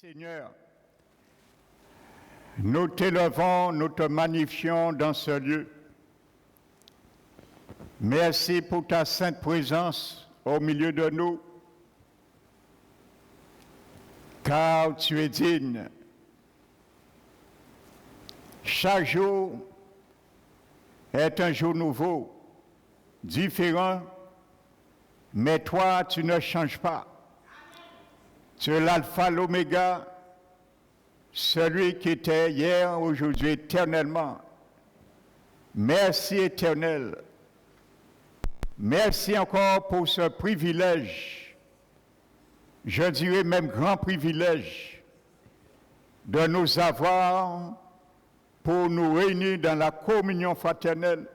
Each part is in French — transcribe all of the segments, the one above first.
Seigneur, nous t'élevons, nous te magnifions dans ce lieu. Merci pour ta sainte présence au milieu de nous, car tu es digne. Chaque jour est un jour nouveau, différent, mais toi, tu ne changes pas. Tu es l'alpha, l'oméga, celui qui était hier, aujourd'hui, éternellement. Merci éternel. Merci encore pour ce privilège, je dirais même grand privilège, de nous avoir pour nous réunir dans la communion fraternelle.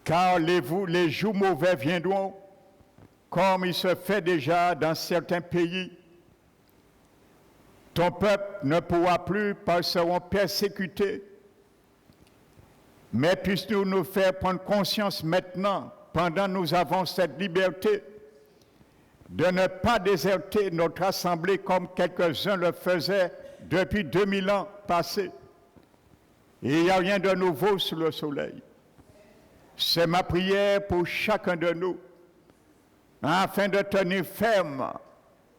Car les jours mauvais viendront, comme il se fait déjà dans certains pays. Ton peuple ne pourra plus, parce qu'ils seront persécutés. Mais puisses-tu nous faire prendre conscience maintenant, pendant que nous avons cette liberté, de ne pas déserter notre assemblée comme quelques-uns le faisaient depuis 2000 ans passés. Et il n'y a rien de nouveau sous le soleil. C'est ma prière pour chacun de nous, afin de tenir ferme,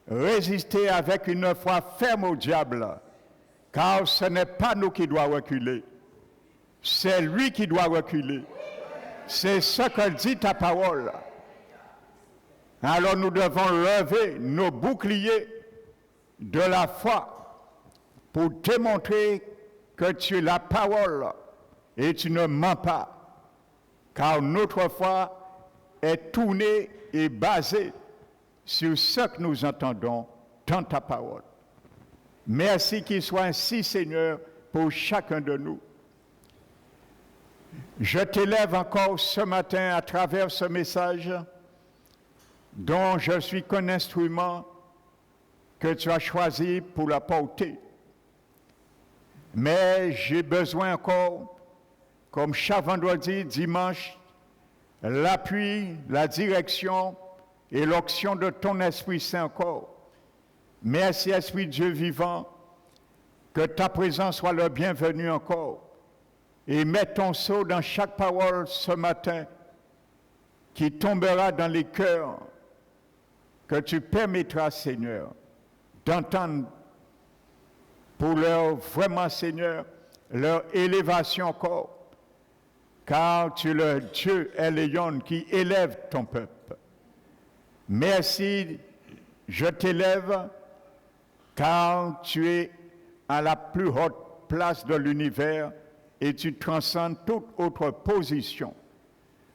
résister avec une foi ferme au diable, car ce n'est pas nous qui doit reculer, c'est lui qui doit reculer. C'est ce que dit ta parole. Alors nous devons lever nos boucliers de la foi pour démontrer que tu es la parole et tu ne mens pas, car notre foi est tournée et basée sur ce que nous entendons dans ta parole. Merci qu'il soit ainsi, Seigneur, pour chacun de nous. Je t'élève encore ce matin à travers ce message dont je suis qu'un instrument que tu as choisi pour la porter. Mais j'ai besoin encore, comme chaque vendredi, dimanche, l'appui, la direction et l'onction de ton Esprit Saint encore. Merci, Esprit Dieu vivant, que ta présence soit le bienvenu encore. Et mets ton sceau dans chaque parole ce matin qui tombera dans les cœurs, que tu permettras, Seigneur, d'entendre pour leur, vraiment, Seigneur, leur élévation encore, car tu es le Dieu Elion qui élève ton peuple. Merci, je t'élève, car tu es à la plus haute place de l'univers et tu transcendes toute autre position.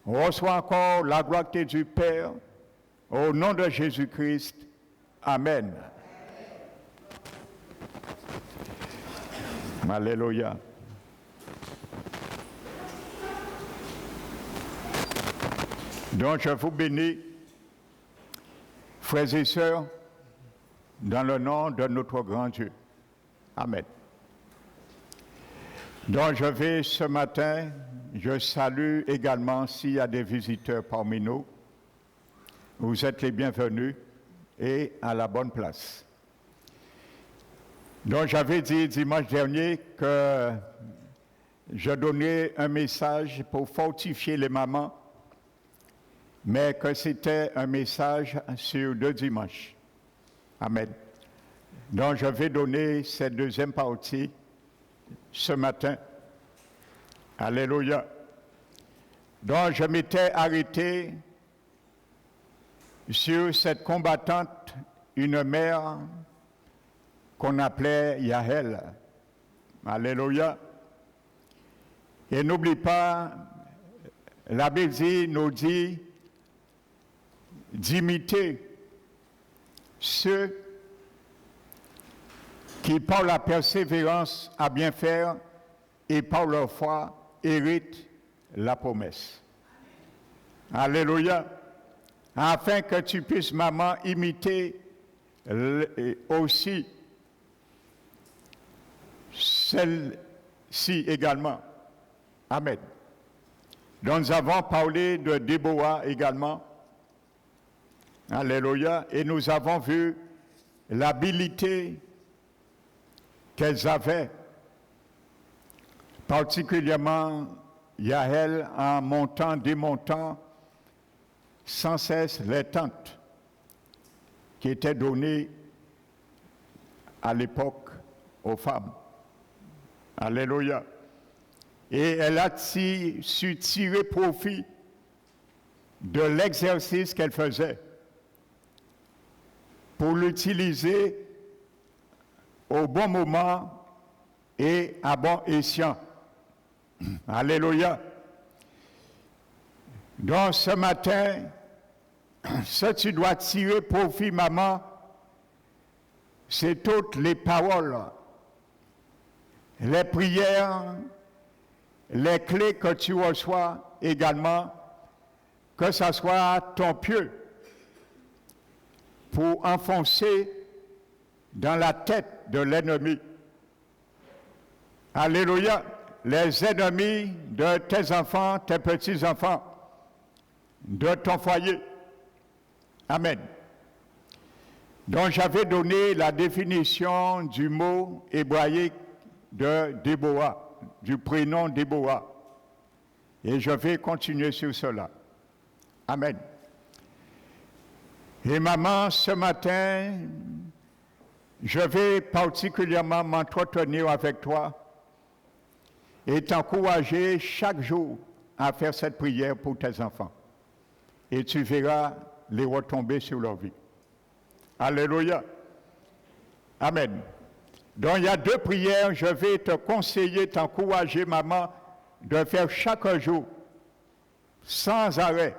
Reçois encore la gloire du Père, au nom de Jésus-Christ. Amen. Alléluia. Donc je vous bénis, frères et sœurs, dans le nom de notre grand Dieu. Amen. Donc je vais ce matin, je salue également s'il y a des visiteurs parmi nous. Vous êtes les bienvenus et à la bonne place. Donc j'avais dit dimanche dernier que je donnais un message pour fortifier les mamans, mais que c'était un message sur 2 dimanches. Amen. Donc je vais donner cette deuxième partie ce matin. Alléluia. Donc je m'étais arrêté sur cette combattante, une mère qu'on appelait Yahel. Alléluia. Et n'oublie pas, la Bible nous dit d'imiter ceux qui, par la persévérance à bien faire et par leur foi, héritent la promesse. Alléluia. Afin que tu puisses, maman, imiter aussi celle-ci également. Amen. Donc nous avons parlé de Déborah également. Alléluia. Et nous avons vu l'habilité qu'elles avaient, particulièrement Yael en montant, démontant sans cesse les tentes qui étaient données à l'époque aux femmes. Alléluia. Et elle a su tirer profit de l'exercice qu'elle faisait pour l'utiliser au bon moment et à bon escient. Alléluia. Donc ce matin, ce que tu dois tirer profit, maman, c'est toutes les paroles, les prières, les clés que tu reçois également, que ce soit ton pieu pour enfoncer dans la tête de l'ennemi. Alléluia. Les ennemis de tes enfants, tes petits-enfants, de ton foyer. Amen. Donc j'avais donné la définition du mot hébraïque de Déborah, du prénom Déborah. Et je vais continuer sur cela. Amen. Et maman, ce matin, je vais particulièrement m'entretenir avec toi et t'encourager chaque jour à faire cette prière pour tes enfants. Et tu verras les retombées sur leur vie. Alléluia. Amen. Donc il y a deux prières, je vais te conseiller, t'encourager, maman, de faire chaque jour, sans arrêt,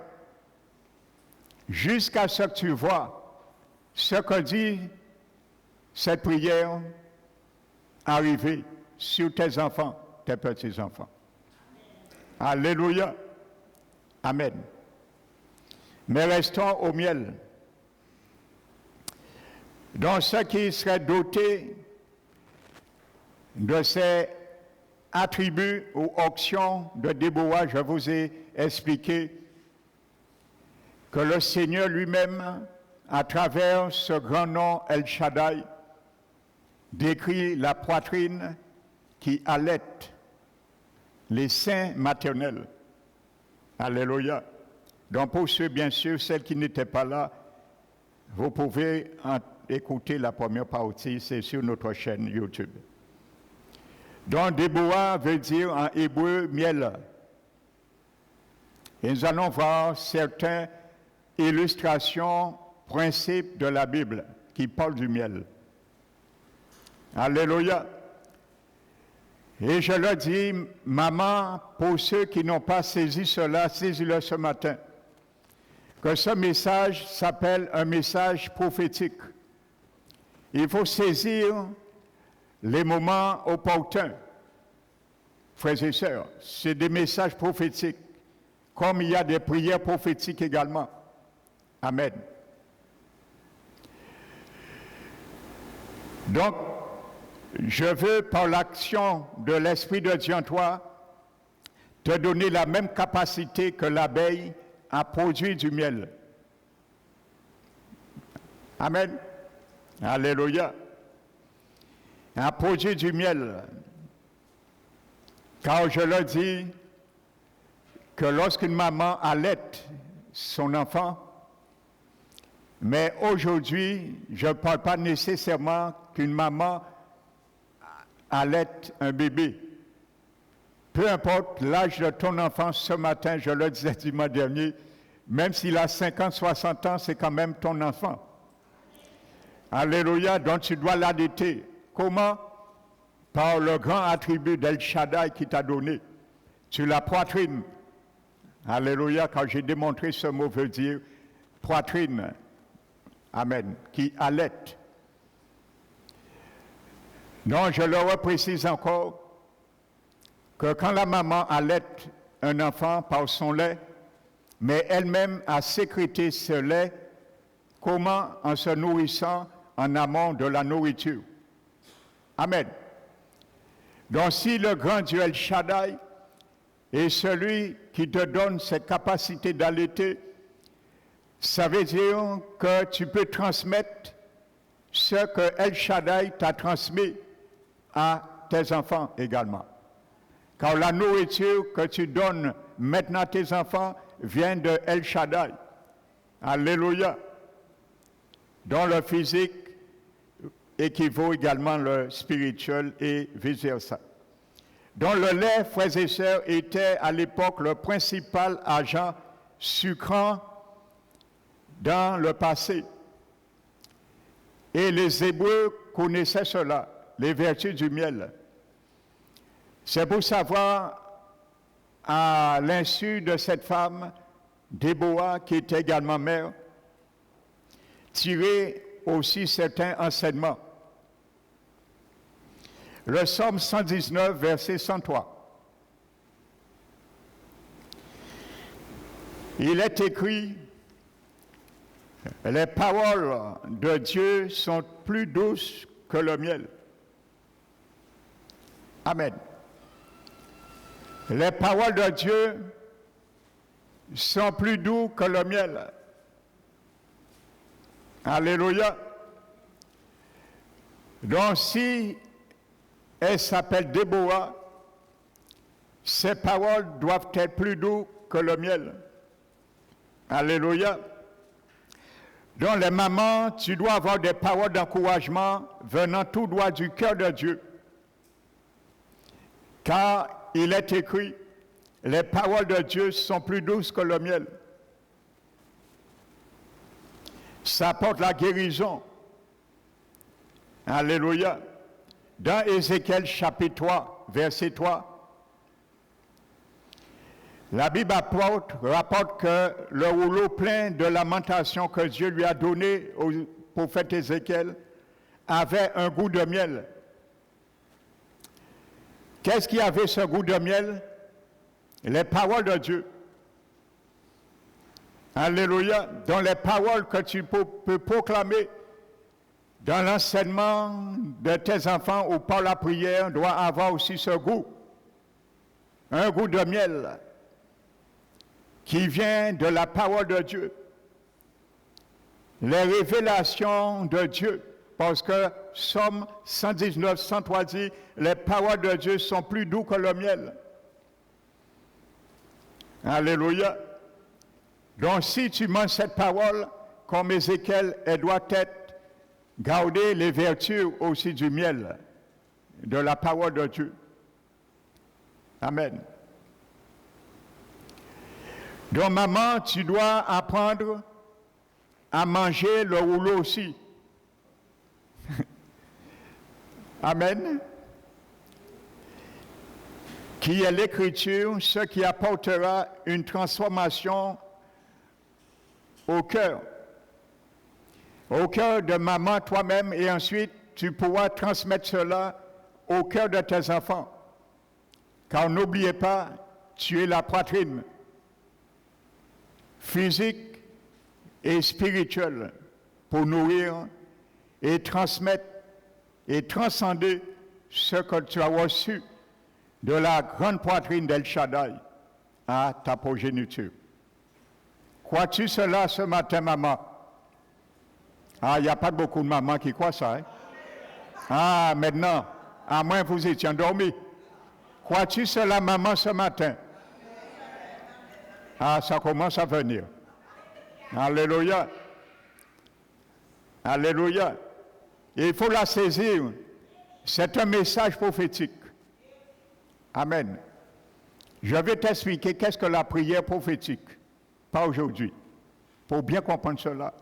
jusqu'à ce que tu vois ce que dit cette prière arriver sur tes enfants, tes petits-enfants. Alléluia. Amen. Mais restons au miel. Donc ceux qui seraient dotés de ces attributs ou options de Déborah, je vous ai expliqué que le Seigneur lui-même, à travers ce grand nom El Shaddai, décrit la poitrine qui allaite les seins maternels. Alléluia. Donc pour ceux, bien sûr, celles qui n'étaient pas là, vous pouvez écouter la première partie, c'est sur notre chaîne YouTube. Donc Déborah veut dire en hébreu miel. Et nous allons voir certaines illustrations, principes de la Bible qui parlent du miel. Alléluia. Et je leur dis, maman, pour ceux qui n'ont pas saisi cela, saisis-le ce matin, que ce message s'appelle un message prophétique. Il faut saisir les moments opportuns. Frères et sœurs, c'est des messages prophétiques, comme il y a des prières prophétiques également. Amen. Donc, je veux, par l'action de l'Esprit de Dieu en toi, te donner la même capacité que l'abeille à produire du miel. Amen. Alléluia. À produire du miel. Car je leur dis que lorsqu'une maman allaite son enfant, mais aujourd'hui, je ne parle pas nécessairement qu'une maman allaite un bébé. Peu importe l'âge de ton enfant, ce matin, je le disais dimanche dernier, même s'il a 50, 60 ans, c'est quand même ton enfant. Alléluia, donc tu dois l'allaiter. Comment? Par le grand attribut d'El Shaddai qui t'a donné. Sur la poitrine. Alléluia, quand j'ai démontré ce mot veut dire poitrine. Amen. Qui allaite. Donc, je leur précise encore que quand la maman allaite un enfant par son lait, mais elle-même a sécrété ce lait, comment? En se nourrissant en amont de la nourriture. Amen. Donc, si le grand Dieu El Shaddai est celui qui te donne cette capacité d'allaiter, ça veut dire que tu peux transmettre ce que El Shaddai t'a transmis à tes enfants également. Car la nourriture que tu donnes maintenant à tes enfants vient de El Shaddai. Alléluia. Dont le physique équivaut également le spirituel et vice-versa. Dont le lait, frères et sœurs, était à l'époque le principal agent sucrant dans le passé. Et les Hébreux connaissaient cela, les vertus du miel. C'est pour savoir, à l'insu de cette femme, Déborah, qui était également mère, tirer aussi certains enseignements. Le psaume 119, verset 103. Il est écrit, les paroles de Dieu sont plus douces que le miel. Amen. Les paroles de Dieu sont plus douces que le miel. Alléluia. Donc si elle s'appelle Déborah, ses paroles doivent être plus douces que le miel. Alléluia. Donc les mamans, tu dois avoir des paroles d'encouragement venant tout droit du cœur de Dieu. Car il est écrit, les paroles de Dieu sont plus douces que le miel. Ça apporte la guérison. Alléluia. Dans Ézéchiel chapitre 3, verset 3, la Bible rapporte que le rouleau plein de lamentation que Dieu lui a donné au prophète Ézéchiel avait un goût de miel. Qu'est-ce qui avait ce goût de miel? Les paroles de Dieu. Alléluia. Dans les paroles que tu peux proclamer dans l'enseignement de tes enfants ou par la prière doit avoir aussi ce goût. Un goût de miel qui vient de la parole de Dieu. Les révélations de Dieu. Parce que Psaume 119, 103 dit, les paroles de Dieu sont plus douces que le miel. Alléluia. Donc si tu manges cette parole, comme Ézéchiel, elle doit être garder les vertus aussi du miel, de la parole de Dieu. Amen. Donc maman, tu dois apprendre à manger le rouleau aussi. Amen. Qui est l'écriture, ce qui apportera une transformation au cœur de maman toi-même, et ensuite tu pourras transmettre cela au cœur de tes enfants. Car n'oubliez pas, tu es la poitrine physique et spirituelle pour nourrir et transmettre et transcender ce que tu as reçu de la grande poitrine d'El Shaddai à ta progéniture. Crois-tu cela ce matin, maman? Ah, il n'y a pas beaucoup de mamans qui croient ça. Hein? Ah, maintenant, à moins que vous étiez endormis. Crois-tu cela, maman, ce matin? Ah, ça commence à venir. Alléluia. Alléluia. Et il faut la saisir. C'est un message prophétique. Amen. Je vais t'expliquer qu'est-ce que la prière prophétique. Pas aujourd'hui. Pour bien comprendre cela.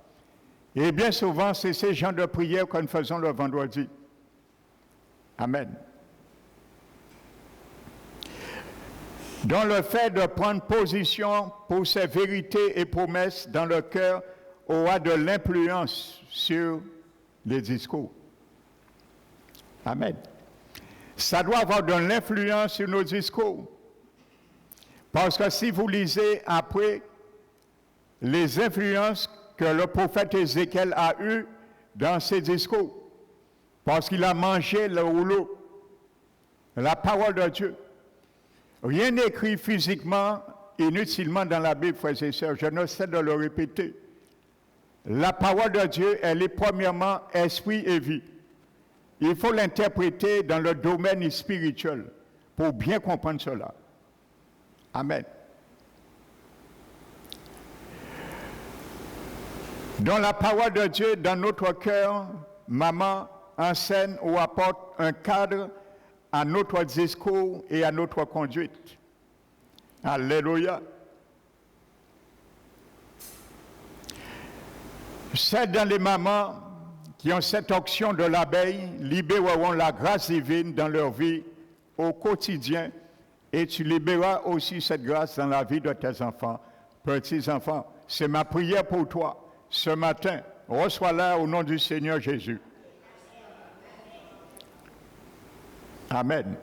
Et bien souvent, c'est ces genres de prières que nous faisons le vendredi. Amen. Dans le fait de prendre position pour ces vérités et promesses dans le cœur aura de l'influence sur les discours. Amen. Ça doit avoir de l'influence sur nos discours. Parce que si vous lisez après les influences que le prophète Ézéchiel a eues dans ses discours, parce qu'il a mangé le rouleau, la parole de Dieu. Rien n'est écrit physiquement, inutilement dans la Bible, frères et sœurs. Je ne sais de le répéter. la parole de Dieu, elle est premièrement esprit et vie. Il faut l'interpréter dans le domaine spirituel pour bien comprendre cela. Amen. Dans la parole de Dieu, dans notre cœur, maman enseigne ou apporte un cadre à notre discours et à notre conduite. Alléluia. C'est dans les mamans qui ont cette onction de l'abeille libéreront la grâce divine dans leur vie au quotidien et tu libéreras aussi cette grâce dans la vie de tes enfants, petits-enfants. C'est ma prière pour toi ce matin. Reçois-la au nom du Seigneur Jésus. Amen.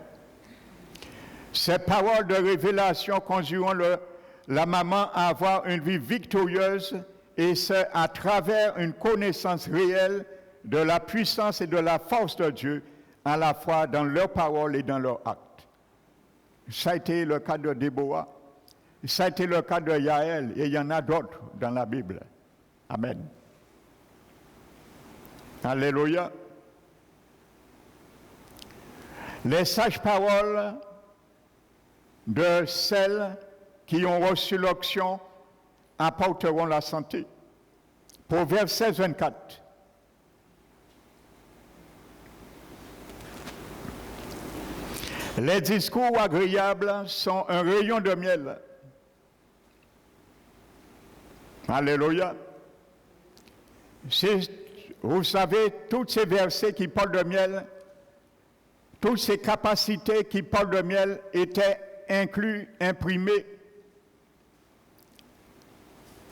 Ces paroles de révélation conduiront la maman à avoir une vie victorieuse et c'est à travers une connaissance réelle de la puissance et de la force de Dieu, à la fois dans leurs paroles et dans leurs actes. Ça a été le cas de Déborah, ça a été le cas de Yaël, et il y en a d'autres dans la Bible. Amen. Alléluia. Les sages paroles de celles qui ont reçu l'onction apporteront la santé. Proverbe 16, 24. Les discours agréables sont un rayon de miel. Alléluia. Vous savez, tous ces versets qui parlent de miel, toutes ces capacités qui parlent de miel étaient inclus, imprimés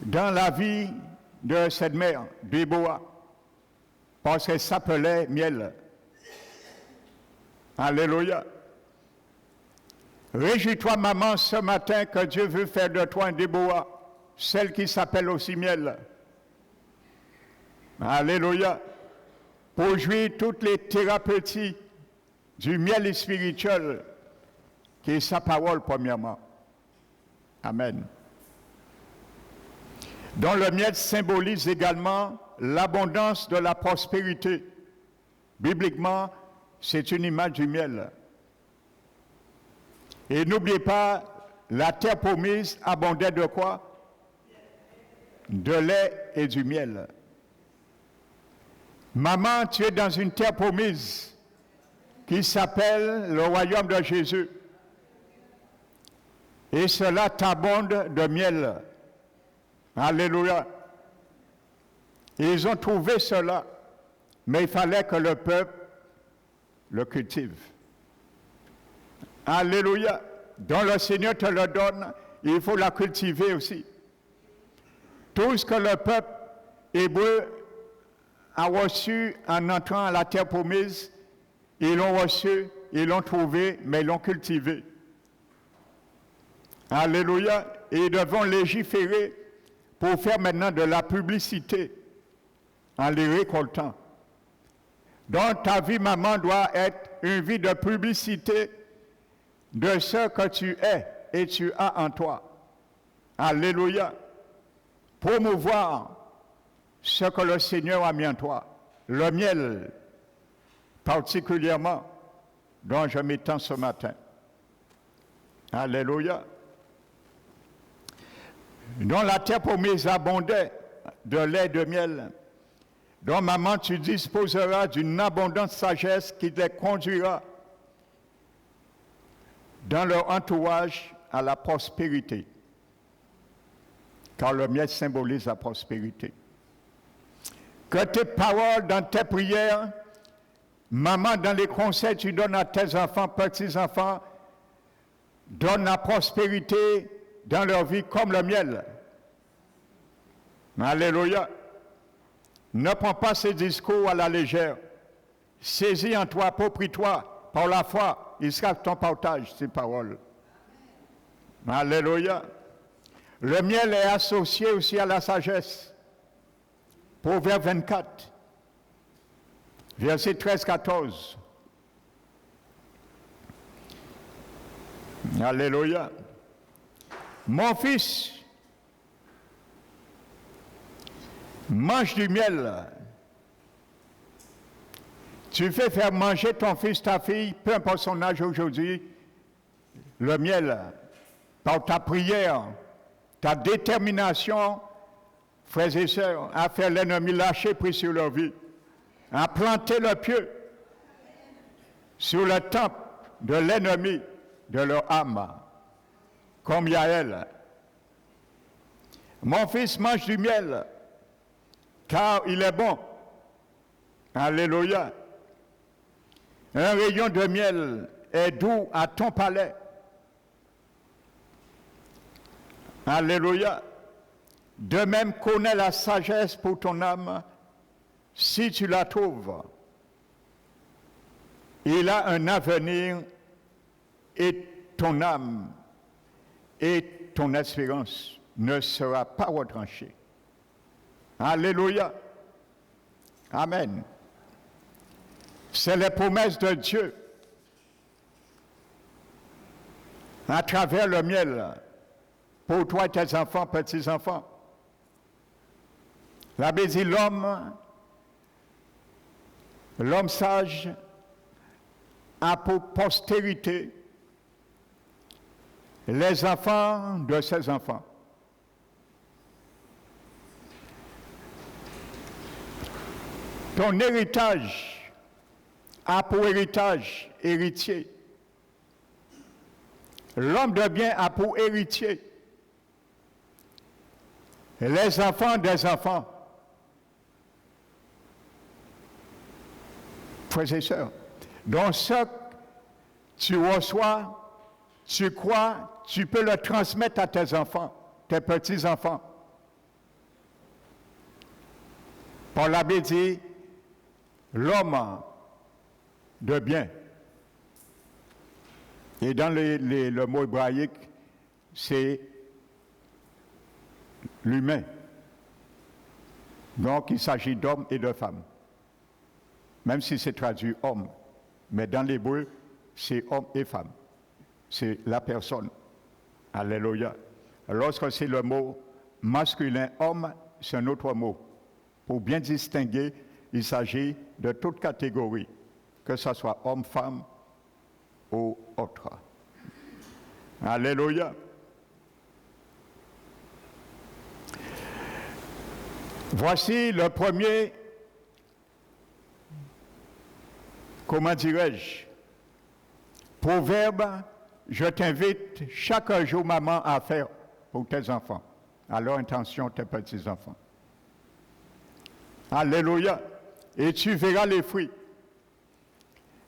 dans la vie de cette mère, Déborah, parce qu'elle s'appelait miel. Alléluia. Réjouis-toi, maman, ce matin que Dieu veut faire de toi un Déborah, celle qui s'appelle aussi miel. Alléluia. Pour jouir toutes les thérapeutiques du miel spirituel, qui est sa parole premièrement. Amen. Dont le miel symbolise également l'abondance de la prospérité. Bibliquement, c'est une image du miel. Et n'oubliez pas, la terre promise abondait de quoi? De lait et du miel. Maman, tu es dans une terre promise qui s'appelle le royaume de Jésus. Et cela t'abonde de miel. Alléluia. Ils ont trouvé cela, mais il fallait que le peuple le cultive. Alléluia. Donc le Seigneur te le donne, il faut la cultiver aussi. Tout ce que le peuple hébreu a reçu en entrant à la terre promise, ils l'ont reçu, ils l'ont trouvé, mais ils l'ont cultivé. Alléluia. Et ils devront légiférer pour faire maintenant de la publicité en les récoltant. Donc ta vie, maman, doit être une vie de publicité de ce que tu es et tu as en toi. Alléluia. Promouvoir ce que le Seigneur a mis en toi. Le miel, particulièrement, dont je m'étends ce matin. Alléluia. Dont la terre promise abondait de lait et de miel. Donc, maman, tu disposeras d'une abondante sagesse qui les conduira dans leur entourage à la prospérité. Car le miel symbolise la prospérité. Que tes paroles dans tes prières, maman, dans les conseils que tu donnes à tes enfants, petits-enfants, donnent la prospérité dans leur vie comme le miel. Alléluia. Ne prends pas ces discours à la légère. Saisis en toi, approprie-toi par la foi. Il sera ton partage, ces paroles. Alléluia. Le miel est associé aussi à la sagesse. Proverbe 24, verset 13-14. Alléluia. Mon fils, mange du miel. Tu fais faire manger ton fils, ta fille, peu importe son âge aujourd'hui, le miel, par ta prière, ta détermination, frères et sœurs, à faire l'ennemi lâcher prise sur leur vie, à planter le pied sur le temple de l'ennemi de leur âme, comme Yaël. Mon fils mange du miel, car il est bon. Alléluia. Un rayon de miel est doux à ton palais. Alléluia. De même, connais la sagesse pour ton âme, si tu la trouves. Il a un avenir et ton âme et ton espérance ne sera pas retranchée. Alléluia. Amen. C'est les promesses de Dieu à travers le miel pour toi et tes enfants, petits-enfants. La Bible dit l'homme sage a pour postérité les enfants de ses enfants. Ton héritage a pour héritier. L'homme de bien a pour héritier les enfants des enfants. Frères et sœurs, donc ce que tu reçois, tu crois, tu peux le transmettre à tes enfants, tes petits-enfants. Paul l'abbé dit, l'homme de bien. Et dans le mot hébraïque, c'est l'humain. Donc il s'agit d'hommes et de femmes. Même si c'est traduit homme. Mais dans l'hébreu, c'est homme et femme. C'est la personne. Alléluia. Lorsque c'est le mot masculin, homme, c'est un autre mot. Pour bien distinguer, il s'agit de toute catégorie, que ce soit homme, femme ou autre. Alléluia. Voici le premier, comment dirais-je, proverbe, je t'invite chaque jour, maman, à faire pour tes enfants, à leur intention, tes petits-enfants. Alléluia. Et tu verras les fruits.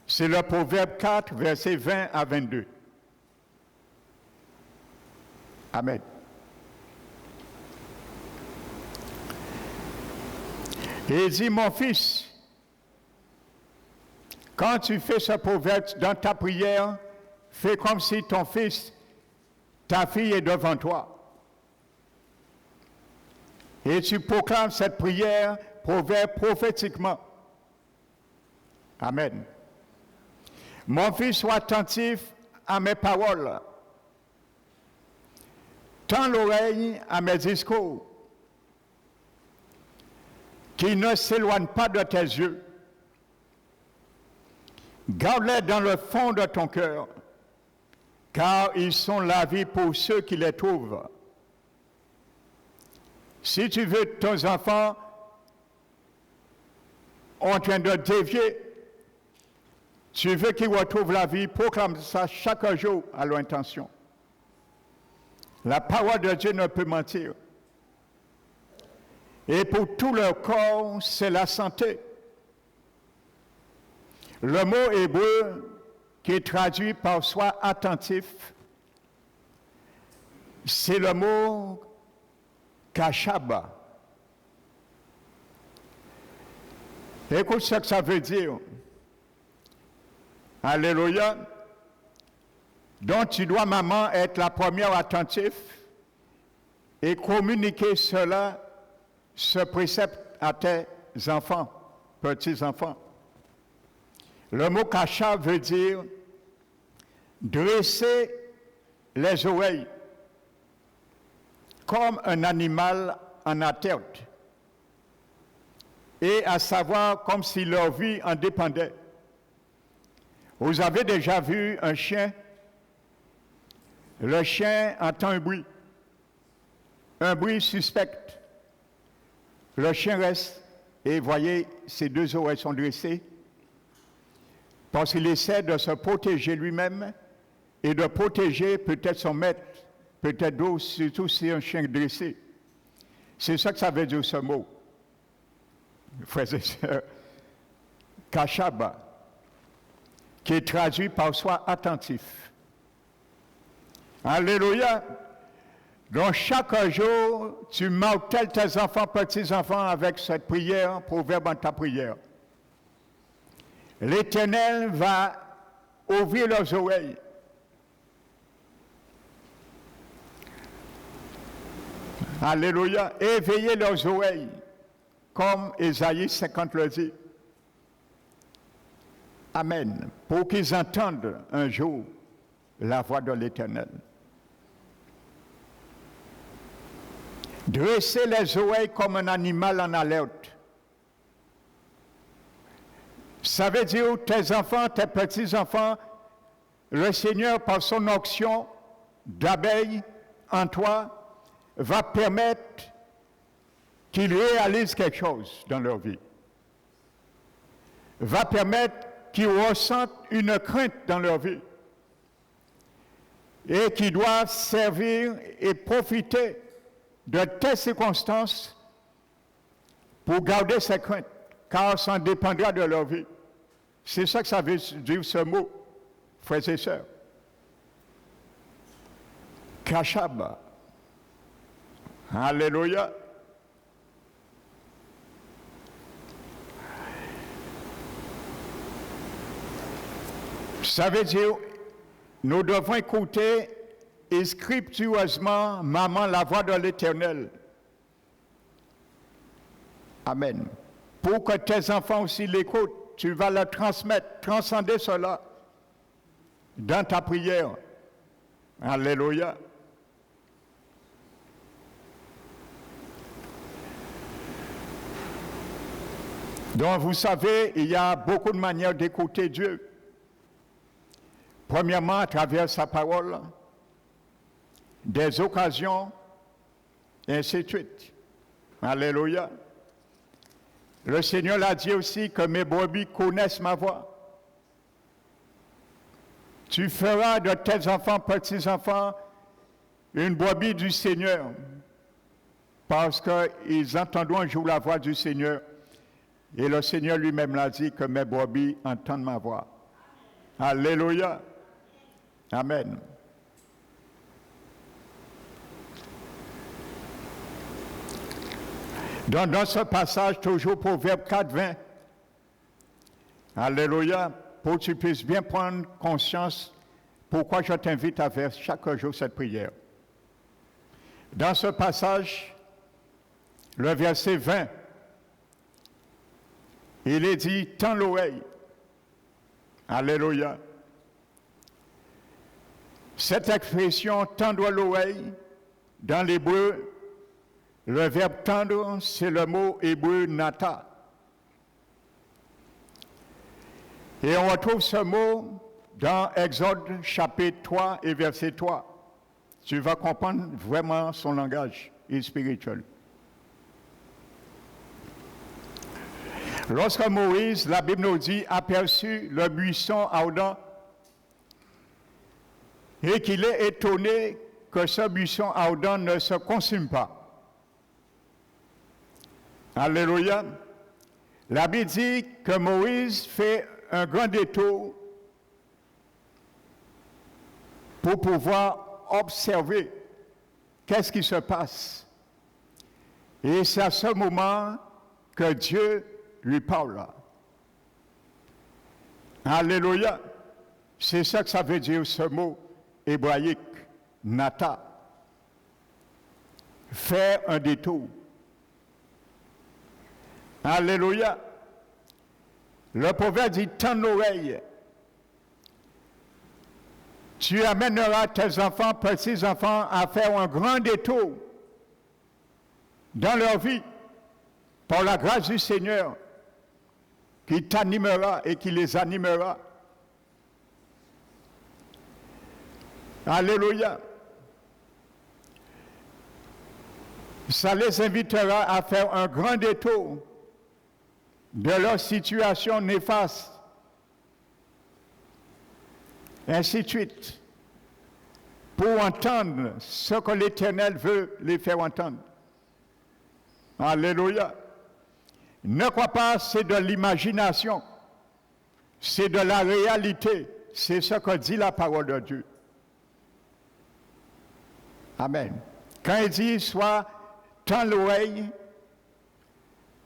C'est le proverbe 4, versets 20 à 22. Amen. Et il dit, mon fils, quand tu fais ce proverbe dans ta prière, fais comme si ton fils, ta fille est devant toi. Et tu proclames cette prière, proverbe prophétiquement. Amen. Mon fils, sois attentif à mes paroles. Tends l'oreille à mes discours. Qu'ils ne s'éloignent pas de tes yeux. Garde-les dans le fond de ton cœur, car ils sont la vie pour ceux qui les trouvent. Si tu veux que tes enfants en train de dévier, tu veux qu'ils retrouvent la vie, proclame ça chaque jour à leur intention. La parole de Dieu ne peut mentir. Et pour tout leur corps, c'est la santé. Le mot hébreu qui est traduit par sois attentif, c'est le mot kashaba. Écoute ce que ça veut dire. Alléluia. Donc tu dois, maman, être la première attentive et communiquer cela, ce précepte à tes enfants, petits-enfants. Le mot kasha veut dire dresser les oreilles comme un animal en attente. et à savoir comme si leur vie en dépendait. Vous avez déjà vu un chien? Le chien entend un bruit suspect. Le chien reste et voyez, ses deux oreilles sont dressées parce qu'il essaie de se protéger lui-même et de protéger peut-être son maître, peut-être d'autres, surtout si c'est un chien dressé. C'est ça que ça veut dire ce mot. Frères et sœurs, Kashaba, qui est traduit par sois attentif. Alléluia. Donc chaque jour, tu martèles tes enfants, petits-enfants avec cette prière, proverbe en ta prière. L'Éternel va ouvrir leurs oreilles. Alléluia. Éveiller leurs oreilles, comme Ésaïe 50 le dit. Amen. Pour qu'ils entendent un jour la voix de l'Éternel. Dresser les oreilles comme un animal en alerte. Ça veut dire tes enfants, tes petits-enfants, le Seigneur, par son onction d'abeille en toi, va permettre qu'ils réalisent quelque chose dans leur vie. Va permettre qu'ils ressentent une crainte dans leur vie. Et qu'ils doivent servir et profiter de telles circonstances pour garder ces craintes, car ça dépendra de leur vie. C'est ça que ça veut dire ce mot, frères et sœurs. Kashaba. Alléluia. Ça veut dire, nous devons écouter et scriptureusement, maman, la voix de l'Éternel. Amen. Pour que tes enfants aussi l'écoutent, tu vas leur transmettre, transcender cela dans ta prière. Alléluia. Donc, vous savez, il y a beaucoup de manières d'écouter Dieu. Premièrement, à travers sa parole, des occasions, et ainsi de suite. Alléluia. Le Seigneur l'a dit aussi que mes brebis connaissent ma voix. Tu feras de tes enfants, petits-enfants, une brebis du Seigneur, parce qu'ils entendront un jour la voix du Seigneur. Et le Seigneur lui-même l'a dit que mes brebis entendent ma voix. Alléluia. Amen. Donc, dans ce passage, toujours Proverbe 4, 20, Alléluia, pour que tu puisses bien prendre conscience pourquoi je t'invite à faire chaque jour cette prière. Dans ce passage, le verset 20, il est dit, tends l'oreille. Alléluia. Cette expression, tendre l'oreille, dans l'hébreu, le verbe tendre, c'est le mot hébreu nata. Et on retrouve ce mot dans Exode chapitre 3 et verset 3. Tu vas comprendre vraiment son langage spirituel. Lorsque Moïse, la Bible nous dit, aperçut le buisson ardent et qu'il est étonné que ce buisson ardent ne se consume pas. Alléluia. La Bible dit que Moïse fait un grand détour pour pouvoir observer qu'est-ce qui se passe. Et c'est à ce moment que Dieu lui parle. Alléluia. C'est ça que ça veut dire ce mot hébraïque, nata. Faire un détour. Alléluia. Le proverbe dit, tends l'oreille. Tu amèneras tes enfants, petits-enfants, à faire un grand détour dans leur vie par la grâce du Seigneur, qui t'animera et qui les animera. Alléluia. Ça les invitera à faire un grand détour de leur situation néfaste. Ainsi de suite. Pour entendre ce que l'Éternel veut les faire entendre. Alléluia. Ne crois pas, c'est de l'imagination. C'est de la réalité. C'est ce que dit la parole de Dieu. Amen. Quand il dit, soit tends l'oreille,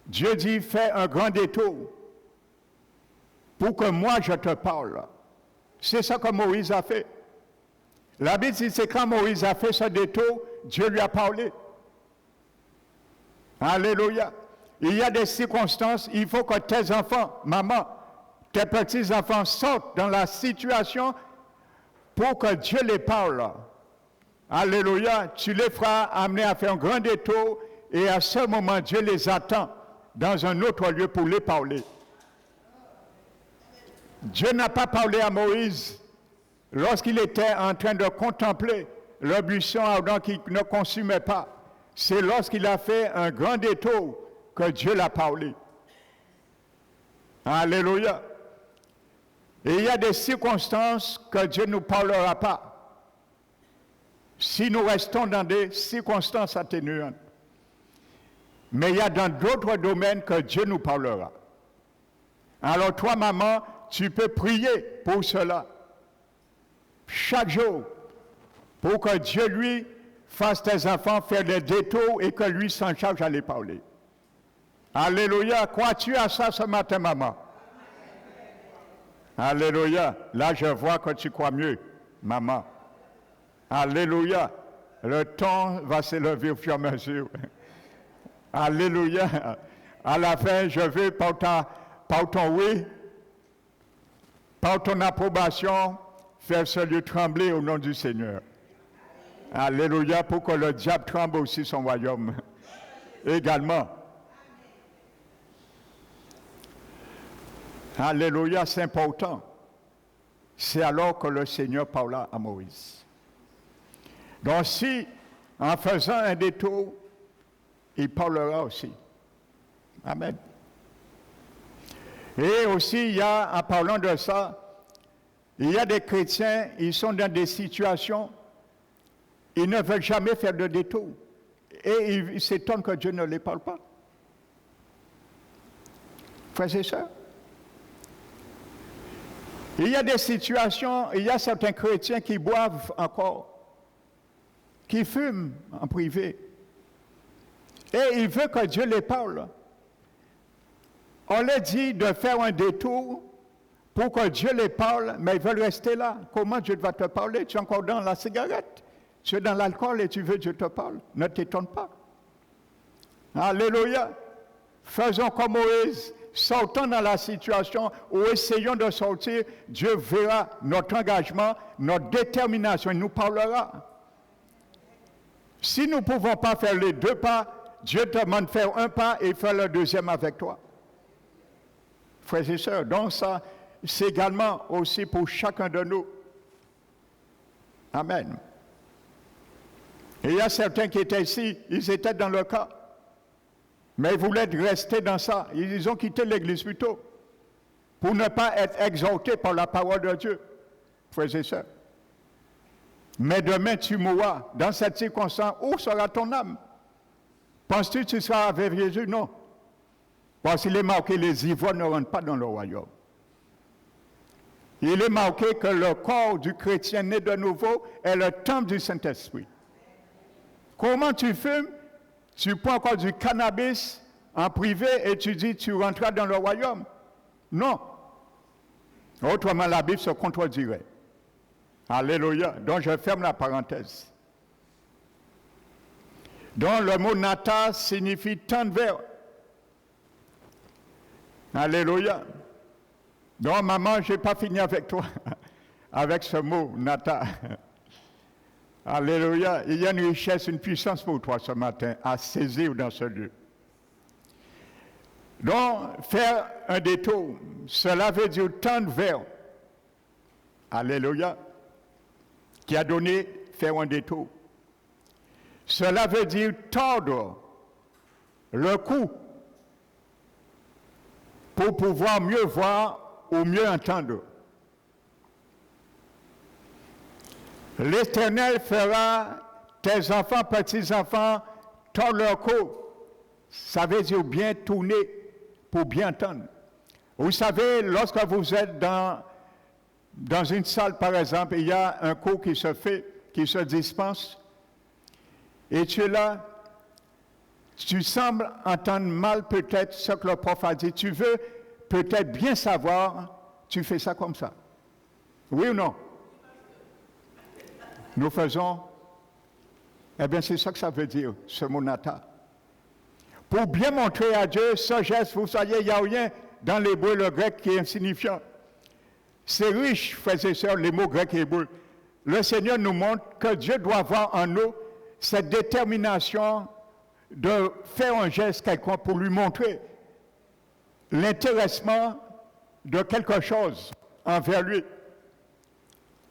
Dieu dit, fais un grand détour pour que moi je te parle. C'est ce que Moïse a fait. La Bible dit, c'est quand Moïse a fait ce détour, Dieu lui a parlé. Alléluia. Il y a des circonstances, il faut que tes enfants, maman, tes petits-enfants sortent dans la situation pour que Dieu les parle. Alléluia. Tu les feras amener à faire un grand détour et à ce moment, Dieu les attend dans un autre lieu pour les parler. Dieu n'a pas parlé à Moïse lorsqu'il était en train de contempler le buisson ardent qui ne consumait pas. C'est lorsqu'il a fait un grand détour que Dieu l'a parlé. Alléluia. Et il y a des circonstances que Dieu ne nous parlera pas si nous restons dans des circonstances atténuantes. Mais il y a dans d'autres domaines que Dieu nous parlera. Alors toi, maman, tu peux prier pour cela chaque jour pour que Dieu lui fasse tes enfants faire des détours et que lui s'en charge à les parler. Alléluia. Crois-tu à ça ce matin, maman? Alléluia. Là, je vois que tu crois mieux, maman. Alléluia. Le temps va s'élever au fur et à mesure. Alléluia. À la fin, je vais par ton oui, par ton approbation, faire ce lieu trembler au nom du Seigneur. Alléluia, pour que le diable tremble aussi son royaume. Également. Alléluia, c'est important. C'est alors que le Seigneur parla à Moïse. Donc si, en faisant un détour, il parlera aussi. Amen. Et aussi, il y a, en parlant de ça, il y a des chrétiens, ils sont dans des situations, ils ne veulent jamais faire de détour. Et ils s'étonnent que Dieu ne les parle pas. Frères et sœurs, il y a des situations, il y a certains chrétiens qui boivent encore, qui fument en privé. Et ils veulent que Dieu les parle. On leur dit de faire un détour pour que Dieu les parle, mais ils veulent rester là. Comment Dieu va te parler? Tu es encore dans la cigarette, tu es dans l'alcool et tu veux que Dieu te parle. Ne t'étonne pas. Alléluia. Faisons comme Moïse, sortons dans la situation où essayons de sortir. Dieu verra notre engagement, notre détermination, il nous parlera. Si nous ne pouvons pas faire les deux pas, Dieu te demande de faire un pas et faire le deuxième avec toi. Frères et sœurs, donc ça, c'est également aussi pour chacun de nous. Amen. Et il y a certains qui étaient ici, ils étaient dans le cas, mais ils voulaient rester dans ça. Ils ont quitté l'église plutôt, pour ne pas être exaltés par la parole de Dieu. Frères et sœurs. Mais demain, tu mourras. Dans cette circonstance, où sera ton âme? Penses-tu que tu seras avec Jésus? Non. Parce qu'il est marqué, les ivrognes ne rentrent pas dans le royaume. Il est marqué que le corps du chrétien né de nouveau est le temple du Saint-Esprit. Comment tu fumes? Tu prends encore du cannabis en privé et tu dis tu rentreras dans le royaume? Non. Autrement, la Bible se contredirait. Alléluia. Donc, je ferme la parenthèse. Donc, le mot nata signifie tendre vers. Alléluia. Donc, maman, je n'ai pas fini avec toi, avec ce mot nata. Alléluia. Il y a une richesse, une puissance pour toi ce matin à saisir dans ce lieu. Donc, faire un détour, cela veut dire tendre vers. Alléluia. Qui a donné faire un détour. Cela veut dire tordre le cou pour pouvoir mieux voir ou mieux entendre. L'Éternel fera tes enfants, petits-enfants, tordre leur cou. Ça veut dire bien tourner pour bien entendre. Vous savez, lorsque vous êtes dans une salle, par exemple, il y a un cours qui se fait, qui se dispense, et tu es là, tu sembles entendre mal peut-être ce que le prof a dit. Tu veux peut-être bien savoir, tu fais ça comme ça. Oui ou non? Nous faisons, eh bien c'est ça que ça veut dire, ce mot nata. Pour bien montrer à Dieu ce geste, vous savez, il n'y a rien dans l'hébreu, le grec qui est insignifiant. C'est riche, frères et sœurs, les mots grecs et hébreux. Le Seigneur nous montre que Dieu doit avoir en nous cette détermination de faire un geste quelconque pour lui montrer l'intéressement de quelque chose envers lui.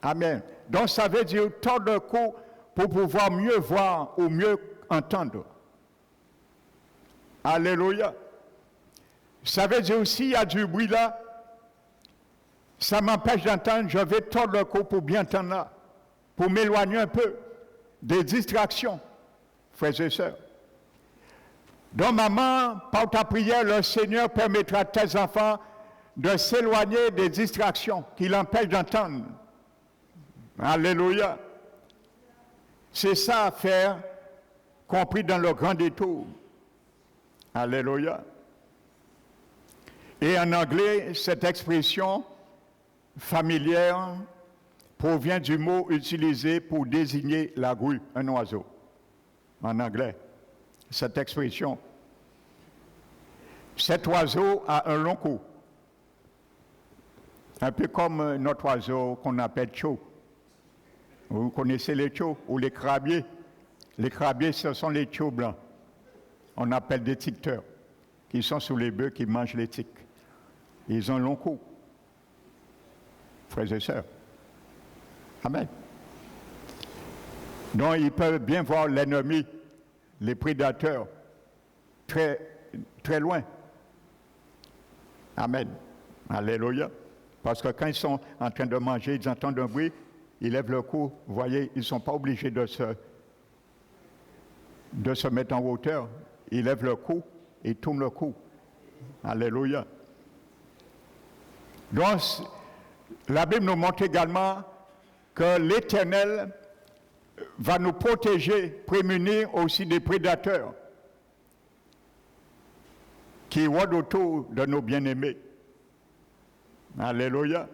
Amen. Donc ça veut dire tordre le cou pour pouvoir mieux voir ou mieux entendre. Alléluia. Ça veut dire aussi, il y a du bruit là, ça m'empêche d'entendre, je vais tordre le cou pour bien entendre là, pour m'éloigner un peu des distractions, frères et sœurs. Donc maman, par ta prière, le Seigneur permettra à tes enfants de s'éloigner des distractions qui l'empêchent d'entendre. Alléluia. C'est ça à faire, compris dans le grand détour. Alléluia. Et en anglais, cette expression familière provient du mot utilisé pour désigner la grue, un oiseau. En anglais, cette expression. Cet oiseau a un long cou. Un peu comme notre oiseau qu'on appelle tcho. Vous connaissez les tchos ou les crabiers. Les crabiers, ce sont les tchos blancs. On appelle des ticteurs, qui sont sous les bœufs, qui mangent les tiques. Ils ont un long cou. Frères et sœurs. Amen. Donc, ils peuvent bien voir l'ennemi, les prédateurs, très, très loin. Amen. Alléluia. Parce que quand ils sont en train de manger, ils entendent un bruit, ils lèvent le cou. Vous voyez, ils ne sont pas obligés de se mettre en hauteur. Ils lèvent le cou et tournent le cou. Alléluia. Donc, la Bible nous montre également que l'Éternel va nous protéger, prémunir aussi des prédateurs qui rôdent autour de nos bien-aimés. Alléluia.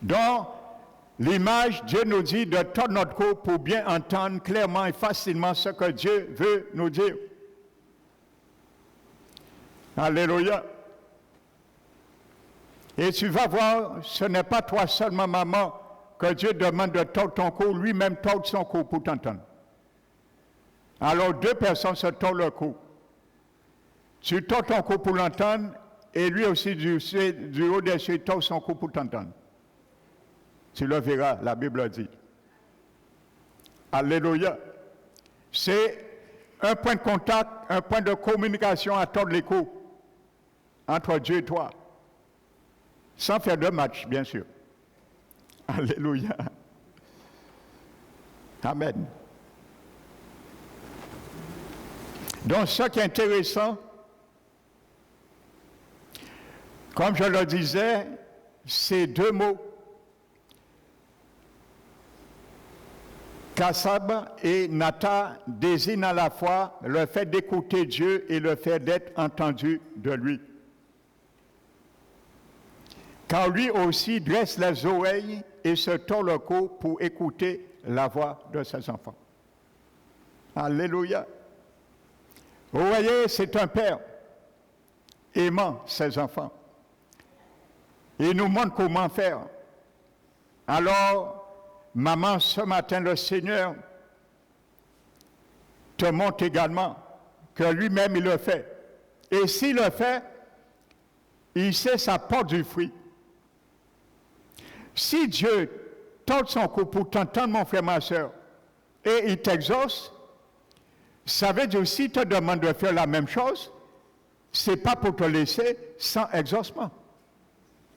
Dans l'image, Dieu nous dit de tordre notre cou pour bien entendre clairement et facilement ce que Dieu veut nous dire. Alléluia. Et tu vas voir, ce n'est pas toi seulement, maman, que Dieu demande de tordre ton cou, lui-même tord son cou pour t'entendre. Alors deux personnes se tordent le cou. Tu tords ton cou pour l'entendre, et lui aussi du haut des cieux tord son cou pour t'entendre. Tu le verras, la Bible dit. Alléluia. C'est un point de contact, un point de communication à tordre les coups entre Dieu et toi. Sans faire de match, bien sûr. Alléluia. Amen. Donc, ce qui est intéressant, comme je le disais, ces deux mots, Kassab et Nata, désignent à la fois le fait d'écouter Dieu et le fait d'être entendu de lui. Car lui aussi dresse les oreilles et se tord le cou pour écouter la voix de ses enfants. Alléluia. Vous voyez, c'est un père aimant ses enfants. Il nous montre comment faire. Alors, maman, ce matin, le Seigneur te montre également que lui-même, il le fait. Et s'il le fait, il sait ça porte du fruit. Si Dieu tord son cou pour t'entendre, mon frère, ma soeur, et il t'exauce, ça veut dire si te demande de faire la même chose, ce n'est pas pour te laisser sans exaucement.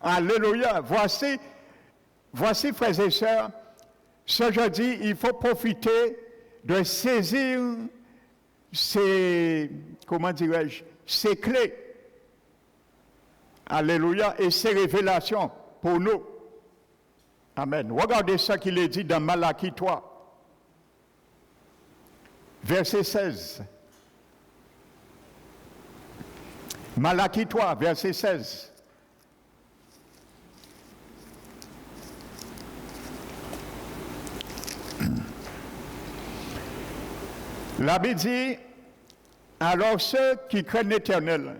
Alléluia. Voici, frères et sœurs, ce jeudi, il faut profiter de saisir ces clés. Alléluia. Et ces révélations pour nous. Amen. Regardez ce qu'il est dit dans Malachie 3. Verset 16. Malachie 3, verset 16. La Bible dit, alors ceux qui craignent l'Éternel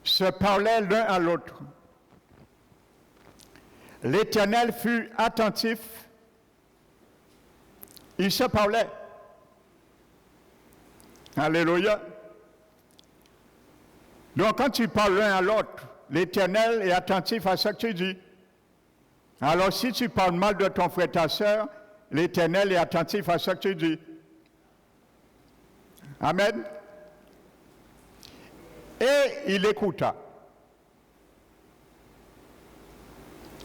se parlaient l'un à l'autre. L'Éternel fut attentif, il se parlait. Alléluia. Donc quand tu parles l'un à l'autre, l'Éternel est attentif à ce que tu dis. Alors si tu parles mal de ton frère, ta soeur, l'Éternel est attentif à ce que tu dis. Amen. Et il écouta.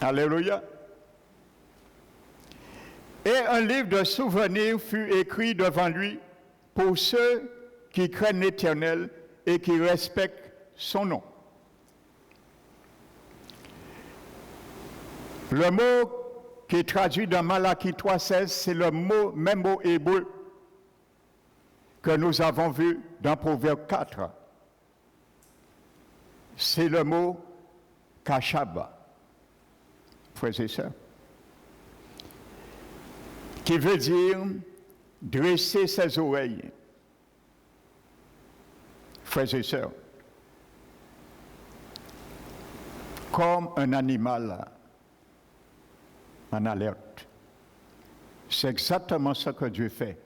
Alléluia. Et un livre de souvenirs fut écrit devant lui pour ceux qui craignent l'Éternel et qui respectent son nom. Le mot qui est traduit dans Malachie 3,16, c'est le même mot hébreu que nous avons vu dans Proverbe 4. C'est le mot kashab, frères et sœurs, qui veut dire dresser ses oreilles. Frères et sœurs, comme un animal en alerte. C'est exactement ce que Dieu fait.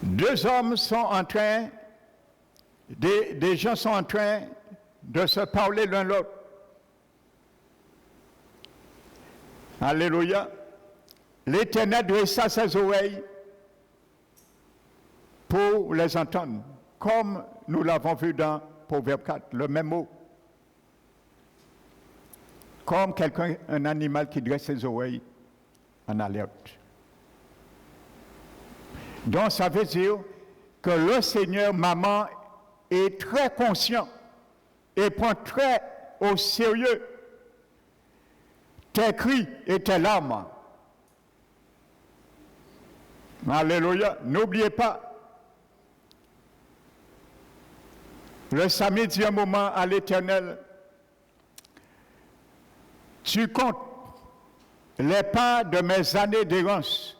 Deux hommes sont en train, des gens sont en train de se parler l'un l'autre. Alléluia. L'Éternel dressa ses oreilles pour les entendre, comme nous l'avons vu dans Proverbe 4, le même mot. Comme un animal qui dresse ses oreilles en alerte. Donc ça veut dire que le Seigneur, maman, est très conscient et prend très au sérieux tes cris et tes larmes. Alléluia. N'oubliez pas, le samedi dit un moment à l'Éternel, tu comptes les pas de mes années d'errance.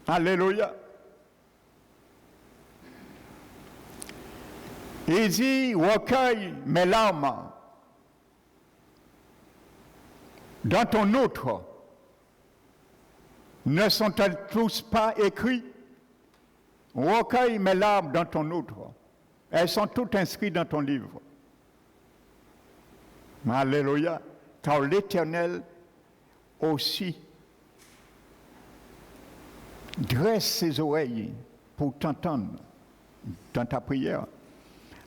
Alléluia. Il dit, recueille mes larmes dans ton outre. Ne sont-elles tous pas écrits? Recueille mes larmes dans ton outre. Elles sont toutes inscrites dans ton livre. Alléluia. Car l'Éternel aussi dresse ses oreilles pour t'entendre dans ta prière.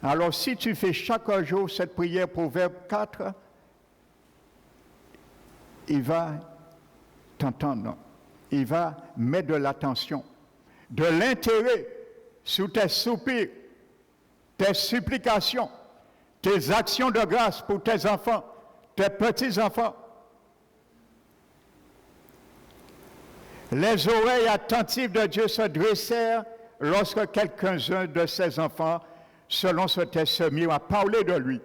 Alors si tu fais chaque jour cette prière, Proverbe 4, il va t'entendre. Il va mettre de l'attention, de l'intérêt sur tes soupirs, tes supplications, tes actions de grâce pour tes enfants, tes petits-enfants. Les oreilles attentives de Dieu se dressèrent lorsque quelqu'un de ses enfants, selon ce texte, se mit à parler de lui.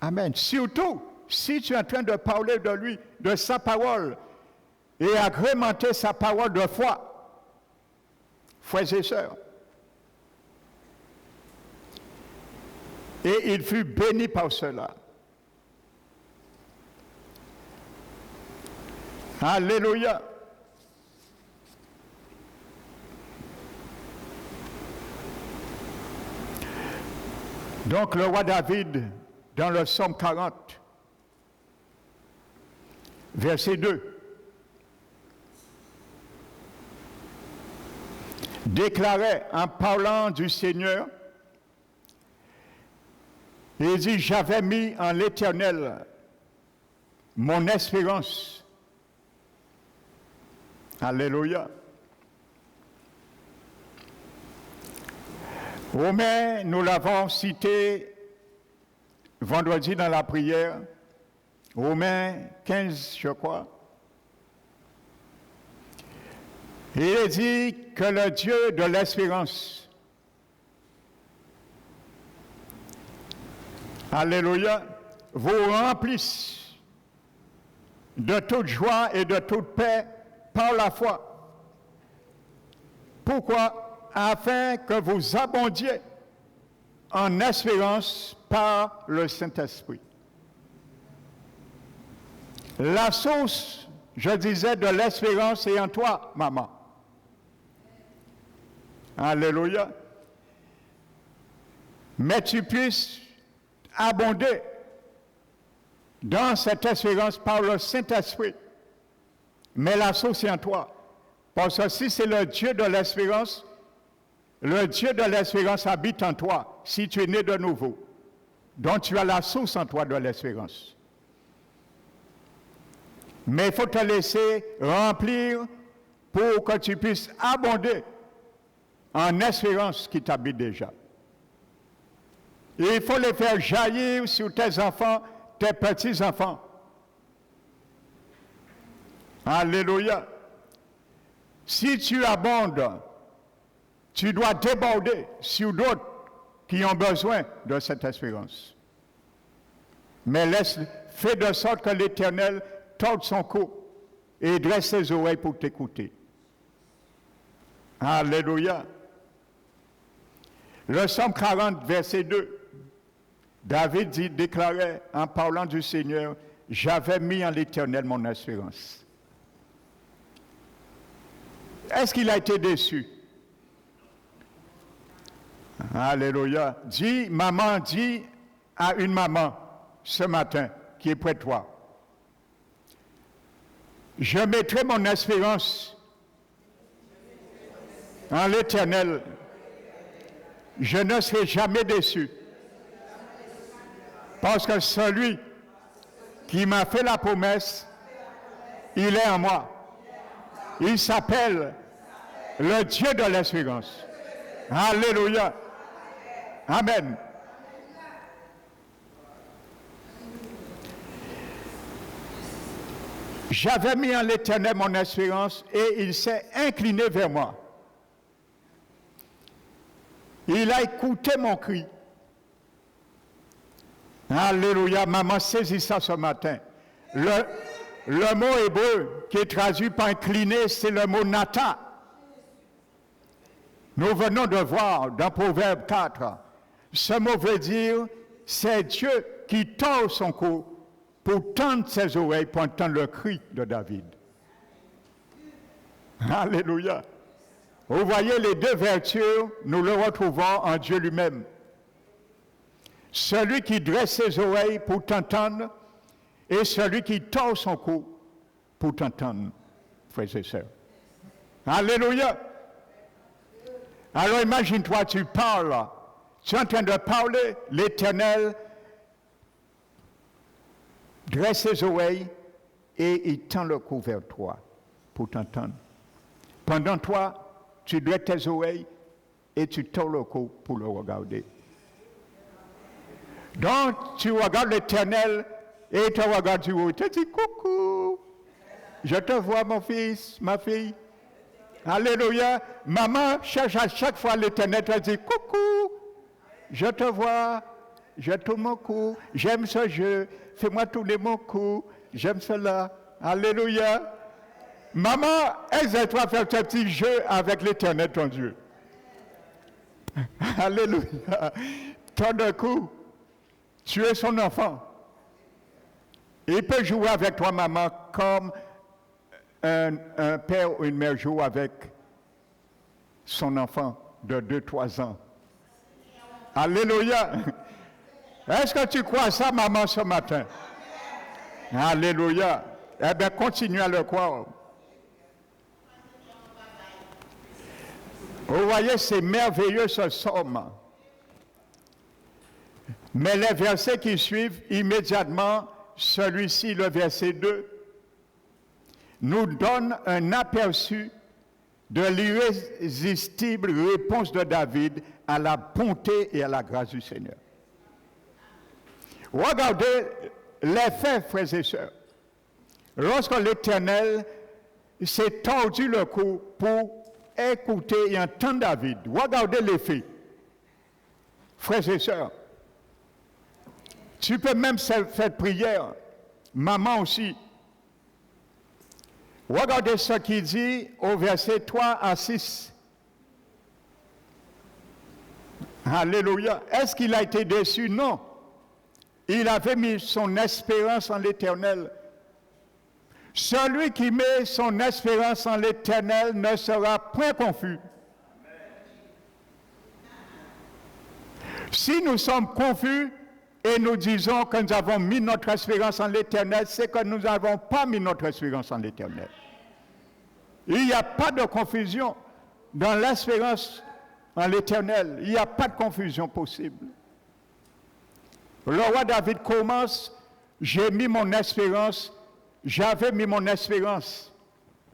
Amen. Surtout, si tu es en train de parler de lui, de sa parole, et agrémenter sa parole de foi, frères et sœurs. Et il fut béni par cela. Alléluia. Donc le roi David, dans le psaume 40, verset 2, déclarait en parlant du Seigneur, il dit, j'avais mis en l'Éternel mon espérance. Alléluia. Romains, nous l'avons cité vendredi dans la prière, Romains 15, je crois. Il est dit que le Dieu de l'espérance, alléluia, vous remplisse de toute joie et de toute paix par la foi. Pourquoi? Afin que vous abondiez en espérance par le Saint-Esprit. La source, je disais, de l'espérance est en toi, maman. Alléluia. Mais tu puisses abonder dans cette espérance par le Saint-Esprit. Mais la source est en toi. Parce que si c'est le Dieu de l'espérance, le Dieu de l'espérance habite en toi, si tu es né de nouveau. Donc tu as la source en toi de l'espérance. Mais il faut te laisser remplir pour que tu puisses abonder en espérance qui t'habite déjà. Et il faut les faire jaillir sur tes enfants, tes petits-enfants. Alléluia. Si tu abondes, tu dois déborder sur d'autres qui ont besoin de cette espérance. Mais fais de sorte que l'Éternel torde son cou et dresse ses oreilles pour t'écouter. Alléluia. Le psaume 40, verset 2, David déclarait en parlant du Seigneur, « J'avais mis en l'Éternel mon espérance. » Est-ce qu'il a été déçu? Alléluia. Dis à une maman ce matin qui est près de toi. Je mettrai mon espérance en l'Éternel. Je ne serai jamais déçu. Parce que celui qui m'a fait la promesse, il est en moi. Il s'appelle le Dieu de l'espérance. Alléluia. Amen. J'avais mis en l'Éternel mon espérance et il s'est incliné vers moi. Il a écouté mon cri. Alléluia. Maman, saisis ça ce matin. Le mot hébreu qui est traduit par incliné, c'est le mot nata. Nous venons de voir dans Proverbe 4. Ce mot veut dire, c'est Dieu qui tord son cou pour tendre ses oreilles pour entendre le cri de David. Alléluia. Vous voyez les deux vertus, nous le retrouvons en Dieu lui-même. Celui qui dresse ses oreilles pour t'entendre et celui qui tord son cou pour t'entendre, frères et sœurs. Alléluia. Alors imagine-toi, tu parles, tu es en train de parler, l'Éternel dresse ses oreilles et il tend le cou vers toi pour t'entendre. Pendant toi, tu dresses tes oreilles et tu tords le cou pour le regarder. Donc, tu regardes l'Éternel et il te regarde du haut. Il te dit, coucou, je te vois mon fils, ma fille. Alléluia. Maman cherche à chaque fois l'Éternel, te dit, coucou, je te vois, je tourne mon cou, j'aime ce jeu, fais-moi tourner mon cou, j'aime cela. Alléluia. Maman, aide-toi à faire ce petit jeu avec l'Éternel, ton Dieu. Alléluia. Ton de coup, tu es son enfant. Il peut jouer avec toi, maman, comme un père ou une mère joue avec son enfant de 2-3 ans. Alléluia. Est-ce que tu crois ça, maman, ce matin? Alléluia. Eh bien, continue à le croire. Vous voyez, c'est merveilleux ce psaume. Mais les versets qui suivent, immédiatement, celui-ci, le verset 2, nous donne un aperçu de l'irrésistible réponse de David à la bonté et à la grâce du Seigneur. Regardez les faits, frères et sœurs. Lorsque l'Éternel s'est tordu le cou pour écouter et entendre David, regardez les faits. Frères et sœurs, tu peux même faire prière, maman aussi. Regardez ce qu'il dit au verset 3 à 6. Alléluia. Est-ce qu'il a été déçu? Non. Il avait mis son espérance en l'Éternel. Celui qui met son espérance en l'Éternel ne sera point confus. Si nous sommes confus et nous disons que nous avons mis notre espérance en l'Éternel, c'est que nous n'avons pas mis notre espérance en l'Éternel. Il n'y a pas de confusion dans l'espérance en l'Éternel. Il n'y a pas de confusion possible. Le roi David commence, j'avais mis mon espérance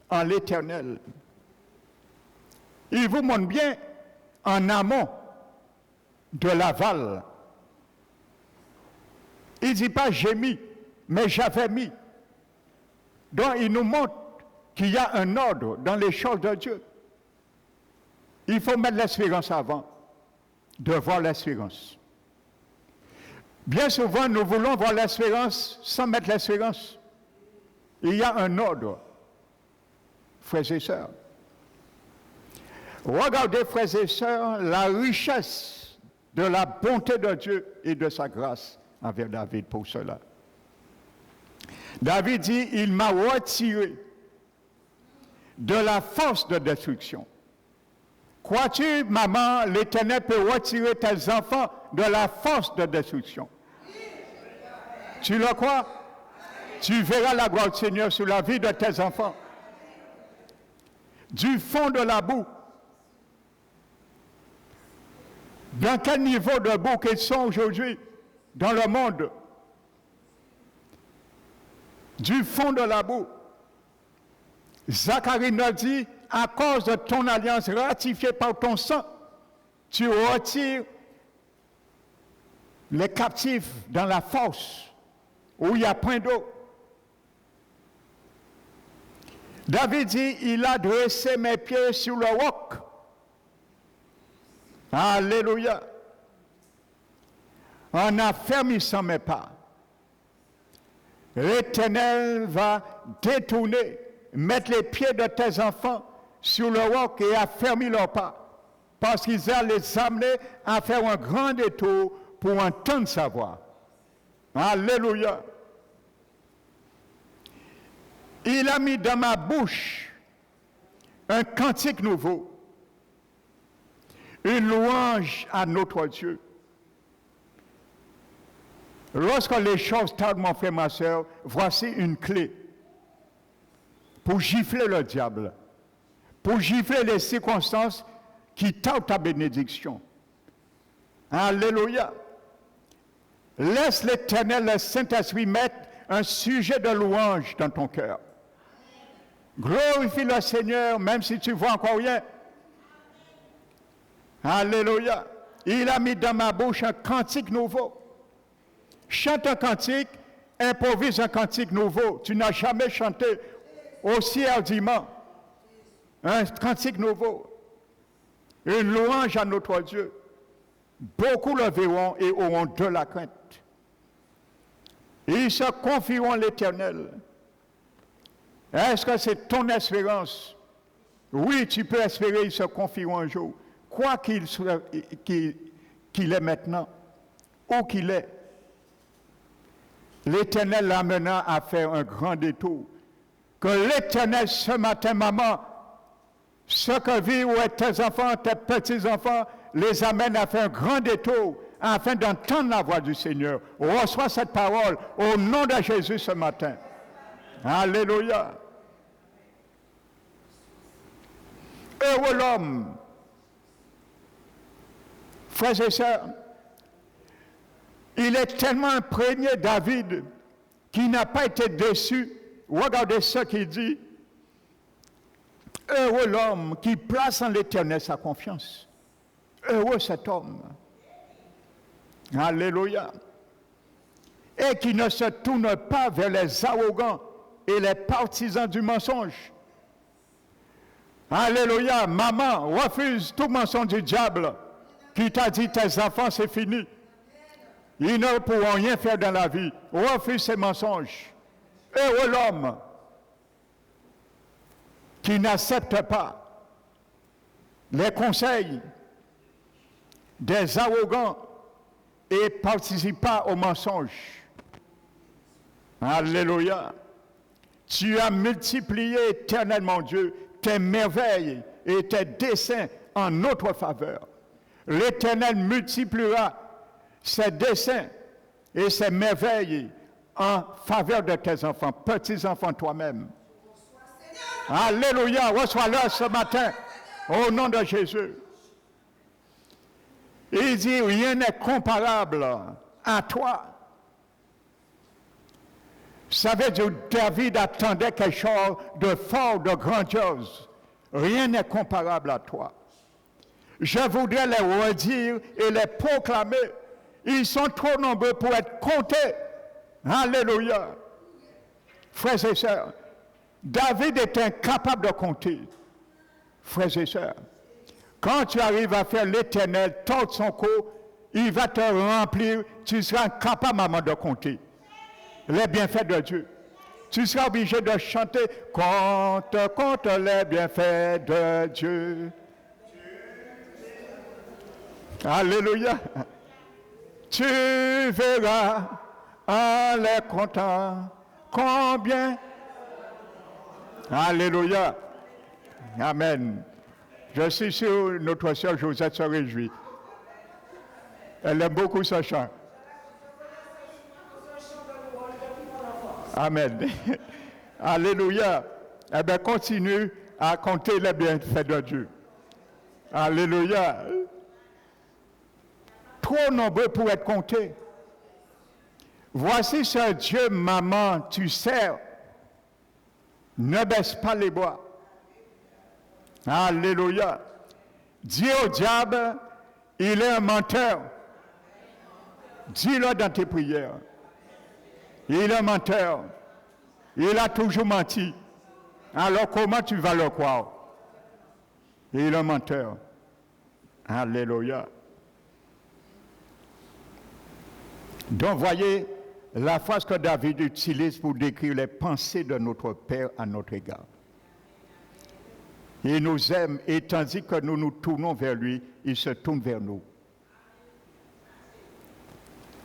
en l'Éternel. Il vous montre bien en amont de l'aval. Il ne dit pas j'ai mis, mais j'avais mis. Donc il nous montre qu'il y a un ordre dans les choses de Dieu. Il faut mettre l'espérance avant de voir l'espérance. Bien souvent, nous voulons voir l'espérance sans mettre l'espérance. Il y a un ordre, frères et sœurs. Regardez, frères et sœurs, la richesse de la bonté de Dieu et de sa grâce envers David pour cela. David dit, il m'a retiré de la force de destruction. Crois-tu, maman, l'Éternel peut retirer tes enfants de la force de destruction? Tu le crois? Tu verras la gloire du Seigneur sur la vie de tes enfants. Du fond de la boue. Dans quel niveau de boue qu'ils sont aujourd'hui dans le monde? Du fond de la boue. Zacharie nous dit, à cause de ton alliance ratifiée par ton sang, tu retires les captifs dans la fosse où il y a point d'eau. David dit, il a dressé mes pieds sur le roc. Alléluia. En affermissant mes pas, l'Éternel va détourner, mettre les pieds de tes enfants sur le roc et affermir leurs pas, parce qu'il va les amener à faire un grand détour pour entendre sa voix. Alléluia. Il a mis dans ma bouche un cantique nouveau, une louange à notre Dieu. Lorsque les choses tardent, mon frère, ma soeur, voici une clé pour gifler le diable, pour gifler les circonstances qui tardent ta bénédiction. Alléluia. Laisse l'Éternel, le Saint-Esprit, mettre un sujet de louange dans ton cœur. Glorifie le Seigneur, même si tu vois encore rien. Alléluia. Il a mis dans ma bouche un cantique nouveau. Chante un cantique, improvise un cantique nouveau. Tu n'as jamais chanté aussi hardiment. Un cantique nouveau. Une louange à notre Dieu. Beaucoup le verront et auront de la crainte. Ils se confieront à l'Éternel. Est-ce que c'est ton espérance? Oui, tu peux espérer, ils se confieront un jour. Quoi qu'il est maintenant, où qu'il est, l'Éternel l'amena à faire un grand détour. Que l'Éternel, ce matin, maman, ce que vivent tes enfants, tes petits-enfants, les amène à faire un grand détour afin d'entendre la voix du Seigneur. Reçois cette parole au nom de Jésus ce matin. Alléluia. Heureux l'homme. Frères et sœurs, il est tellement imprégné, David, qu'il n'a pas été déçu. Regardez ce qu'il dit. Heureux l'homme qui place en l'Éternel sa confiance. Heureux cet homme. Alléluia. Et qui ne se tourne pas vers les arrogants et les partisans du mensonge. Alléluia. Maman, refuse tout mensonge du diable qui t'a dit tes enfants c'est fini. Ils ne pourront rien faire dans la vie. Refuse ces mensonges. Heureux l'homme qui n'accepte pas les conseils des arrogants et ne participe pas aux mensonges. Alléluia. Tu as multiplié éternellement, Dieu, tes merveilles et tes desseins en notre faveur. L'Éternel multipliera ses desseins et ses merveilles en faveur de tes enfants, petits-enfants toi-même. Alléluia, reçois-le ce matin, au nom de Jésus. Il dit, rien n'est comparable à toi. Ça veut dire que David attendait quelque chose de fort, de grandiose. Rien n'est comparable à toi. Je voudrais les redire et les proclamer. Ils sont trop nombreux pour être comptés. Alléluia. Frères et sœurs, David est incapable de compter. Frères et sœurs, quand tu arrives à faire l'Éternel tordre son cou, il va te remplir, tu seras incapable, maman, de compter les bienfaits de Dieu. Tu seras obligé de chanter « Compte, compte les bienfaits de Dieu ». Alléluia. Tu verras en les comptant combien. Alléluia. Amen. Je suis sûr notre sœur Josette se réjouit. Elle aime beaucoup ce chant. Amen. Alléluia. Eh bien, continue à compter les bienfaits de Dieu. Alléluia. Trop nombreux pour être comptés. Voici ce Dieu, maman, tu sers. Ne baisse pas les bras. Alléluia. Dis au diable, il est un menteur. Dis-le dans tes prières. Il est un menteur. Il a toujours menti. Alors comment tu vas le croire? Il est un menteur. Alléluia. Donc voyez la phrase que David utilise pour décrire les pensées de notre Père à notre égard. Il nous aime et tandis que nous nous tournons vers lui, il se tourne vers nous.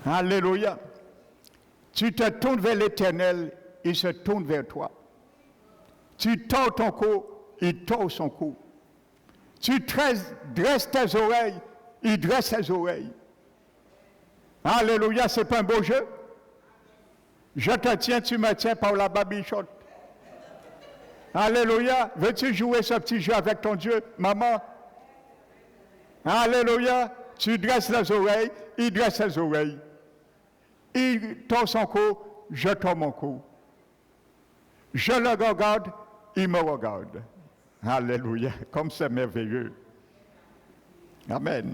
Alléluia. Tu te tournes vers l'Éternel, il se tourne vers toi. Tu tords ton cou, il tord son cou. Tu dresses tes oreilles, il dresse ses oreilles. Alléluia, c'est pas un beau jeu? Je te tiens, tu me tiens par la babichotte. Alléluia, veux-tu jouer ce petit jeu avec ton Dieu, maman? Alléluia, tu dresses les oreilles, il dresse ses oreilles. Il tord son cou, je tords mon cou. Je le regarde, il me regarde. Alléluia, comme c'est merveilleux. Amen.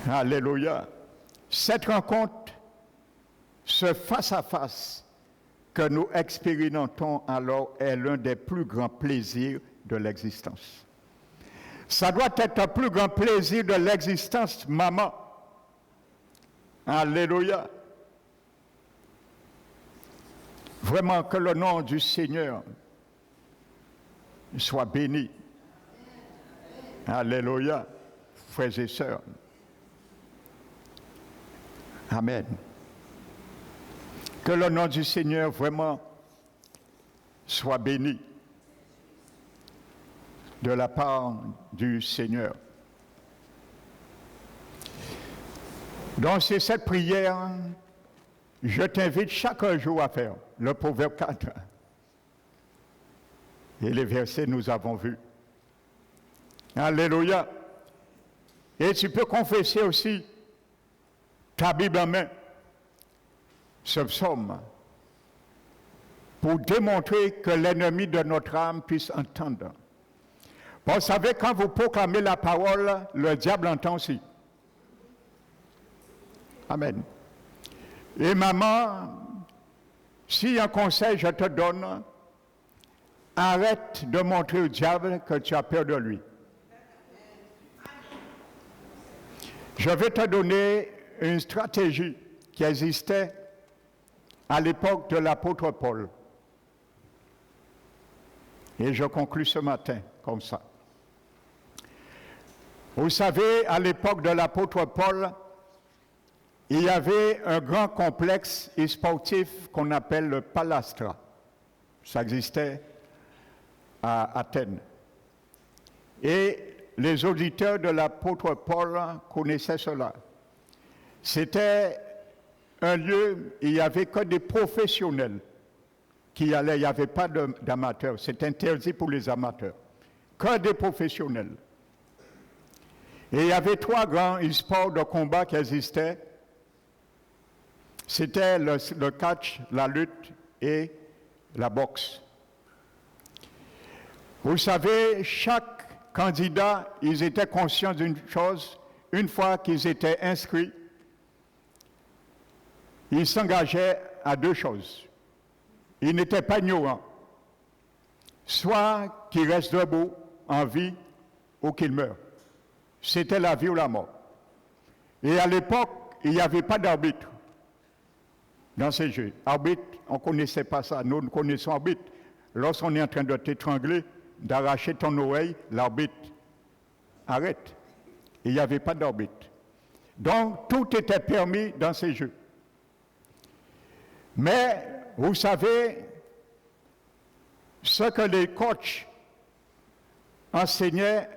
Alléluia. Cette rencontre, ce face-à-face que nous expérimentons alors est l'un des plus grands plaisirs de l'existence. Ça doit être le plus grand plaisir de l'existence, maman. Alléluia. Vraiment que le nom du Seigneur soit béni. Alléluia, frères et sœurs. Amen. Que le nom du Seigneur vraiment soit béni de la part du Seigneur. Donc c'est cette prière, je t'invite chaque jour à faire, le Proverbe 4. Et les versets nous avons vus. Alléluia. Et tu peux confesser aussi ta Bible en main, ce psaume, pour démontrer que l'ennemi de notre âme puisse entendre. Vous savez, quand vous proclamez la parole, le diable entend aussi. Amen. Et maman, si un conseil je te donne, arrête de montrer au diable que tu as peur de lui. Je vais te donner une stratégie qui existait à l'époque de l'apôtre Paul. Et je conclus ce matin comme ça. Vous savez, à l'époque de l'apôtre Paul, il y avait un grand complexe sportif qu'on appelle le Palastra. Ça existait à Athènes. Et les auditeurs de l'apôtre Paul connaissaient cela. C'était un lieu, il n'y avait que des professionnels qui allaient, il n'y avait pas d'amateurs, c'est interdit pour les amateurs, que des professionnels. Et il y avait 3 grands sports de combat qui existaient. C'était le catch, la lutte et la boxe. Vous savez, chaque candidat, ils étaient conscients d'une chose, une fois qu'ils étaient inscrits, ils s'engageaient à 2 choses. Ils n'étaient pas ignorants. Soit qu'ils restent debout, en vie, ou qu'ils meurent. C'était la vie ou la mort. Et à l'époque, il n'y avait pas d'arbitre dans ces jeux. Arbitre, on ne connaissait pas ça. Nous connaissons arbitre. Lorsqu'on est en train de t'étrangler, d'arracher ton oreille, l'arbitre arrête. Il n'y avait pas d'arbitre. Donc, tout était permis dans ces jeux. Mais, vous savez, ce que les coachs enseignaient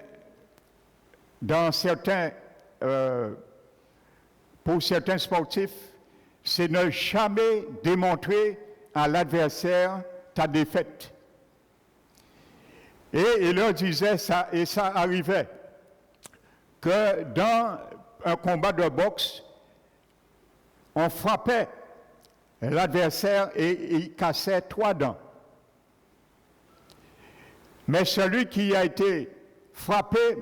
dans pour certains sportifs, c'est ne jamais démontrer à l'adversaire ta défaite. Et il leur disait ça, et ça arrivait, que dans un combat de boxe, on frappait l'adversaire et il cassait 3 dents. Mais celui qui a été frappé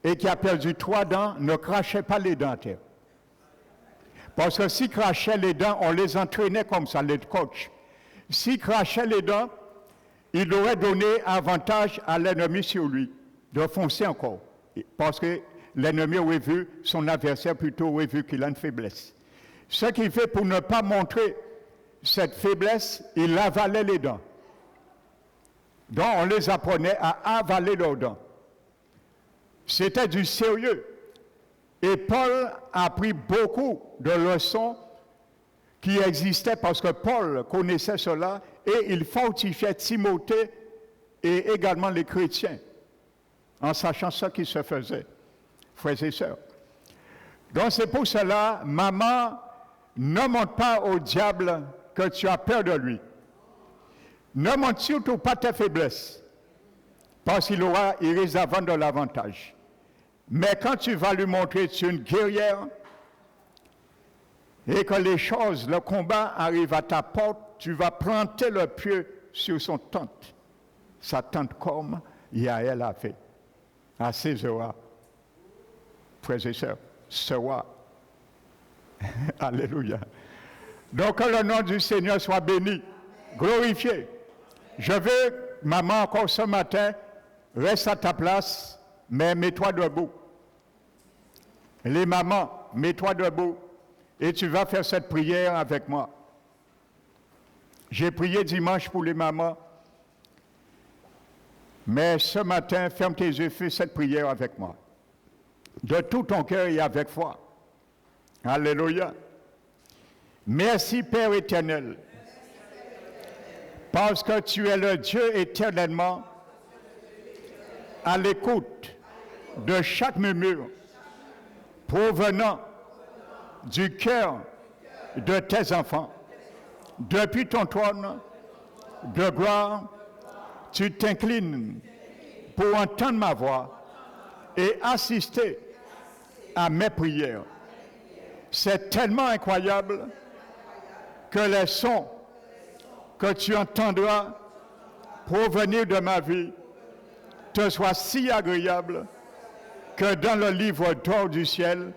et qui a perdu 3 dents ne crachait pas les dents à terre. Parce que s'il crachait les dents, on les entraînait comme ça, les coachs. S'il crachait les dents, il aurait donné avantage à l'ennemi sur lui, de foncer encore. Parce que l'ennemi aurait vu son adversaire, plutôt aurait vu qu'il a une faiblesse. Ce qu'il fait pour ne pas montrer cette faiblesse, il avalait les dents. Donc on les apprenait à avaler leurs dents. C'était du sérieux. Et Paul a appris beaucoup de leçons qui existaient parce que Paul connaissait cela et il fortifiait Timothée et également les chrétiens en sachant ce qui se faisait, frères et sœurs. Donc c'est pour cela, maman, ne montre pas au diable que tu as peur de lui. Ne montre surtout pas tes faiblesses, parce qu'il risque d'avoir de l'avantage. Mais quand tu vas lui montrer que tu es une guerrière et que les choses, le combat arrive à ta porte, tu vas planter le pied sur son tente. Sa tente comme Yaël a fait à César. Frères et sœurs, Sera. Alléluia. Donc que le nom du Seigneur soit béni, glorifié. Je veux, maman, encore ce matin, reste à ta place, mais mets-toi debout. Les mamans, mets-toi debout et tu vas faire cette prière avec moi. J'ai prié dimanche pour les mamans, mais ce matin, ferme tes yeux, fais cette prière avec moi. De tout ton cœur et avec foi. Alléluia. Merci Père éternel, parce que tu es le Dieu éternellement à l'écoute de chaque murmure provenant du cœur de tes enfants. Depuis ton trône de gloire, tu t'inclines pour entendre ma voix et assister à mes prières. C'est tellement incroyable que les sons que tu entendras provenir de ma vie te soient si agréables que dans le livre d'or du ciel,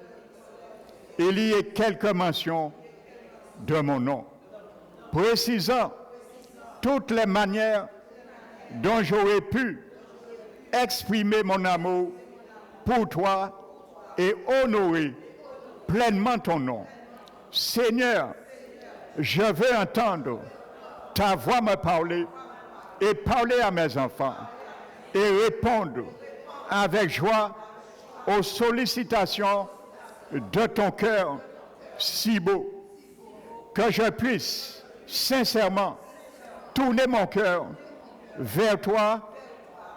il y ait quelques mentions de mon nom, précisant toutes les manières dont j'aurais pu exprimer mon amour pour toi et honorer pleinement ton nom. Seigneur, je veux entendre ta voix me parler et parler à mes enfants et répondre avec joie aux sollicitations de ton cœur si beau, que je puisse sincèrement tourner mon cœur vers toi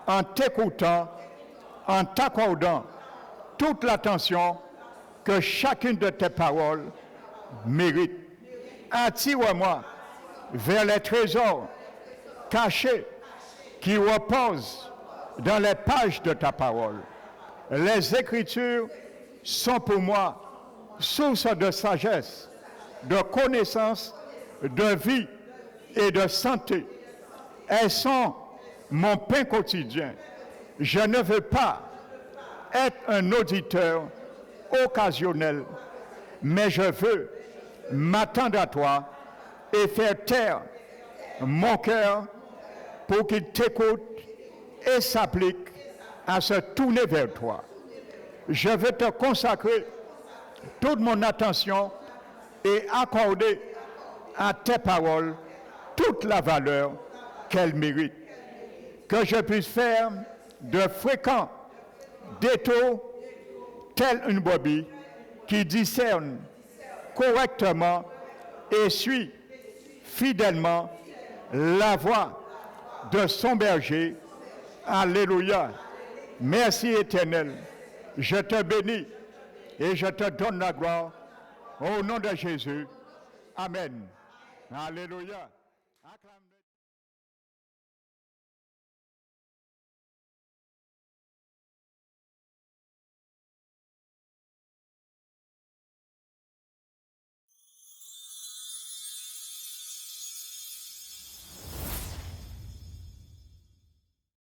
en t'écoutant, en t'accordant toute l'attention que chacune de tes paroles mérite. Attire-moi vers les trésors cachés qui reposent dans les pages de ta parole. Les Écritures sont pour moi source de sagesse, de connaissance, de vie et de santé. Elles sont mon pain quotidien. Je ne veux pas être un auditeur occasionnel, mais je veux m'attendre à toi et faire taire mon cœur pour qu'il t'écoute et s'applique à se tourner vers toi. Je veux te consacrer toute mon attention et accorder à tes paroles toute la valeur qu'elles méritent. Que je puisse faire de fréquents détours tels une brebis qui discerne correctement et suit fidèlement la voix de son berger. Alléluia. Merci Éternel. Je te bénis et je te donne la gloire au nom de Jésus. Amen. Alléluia.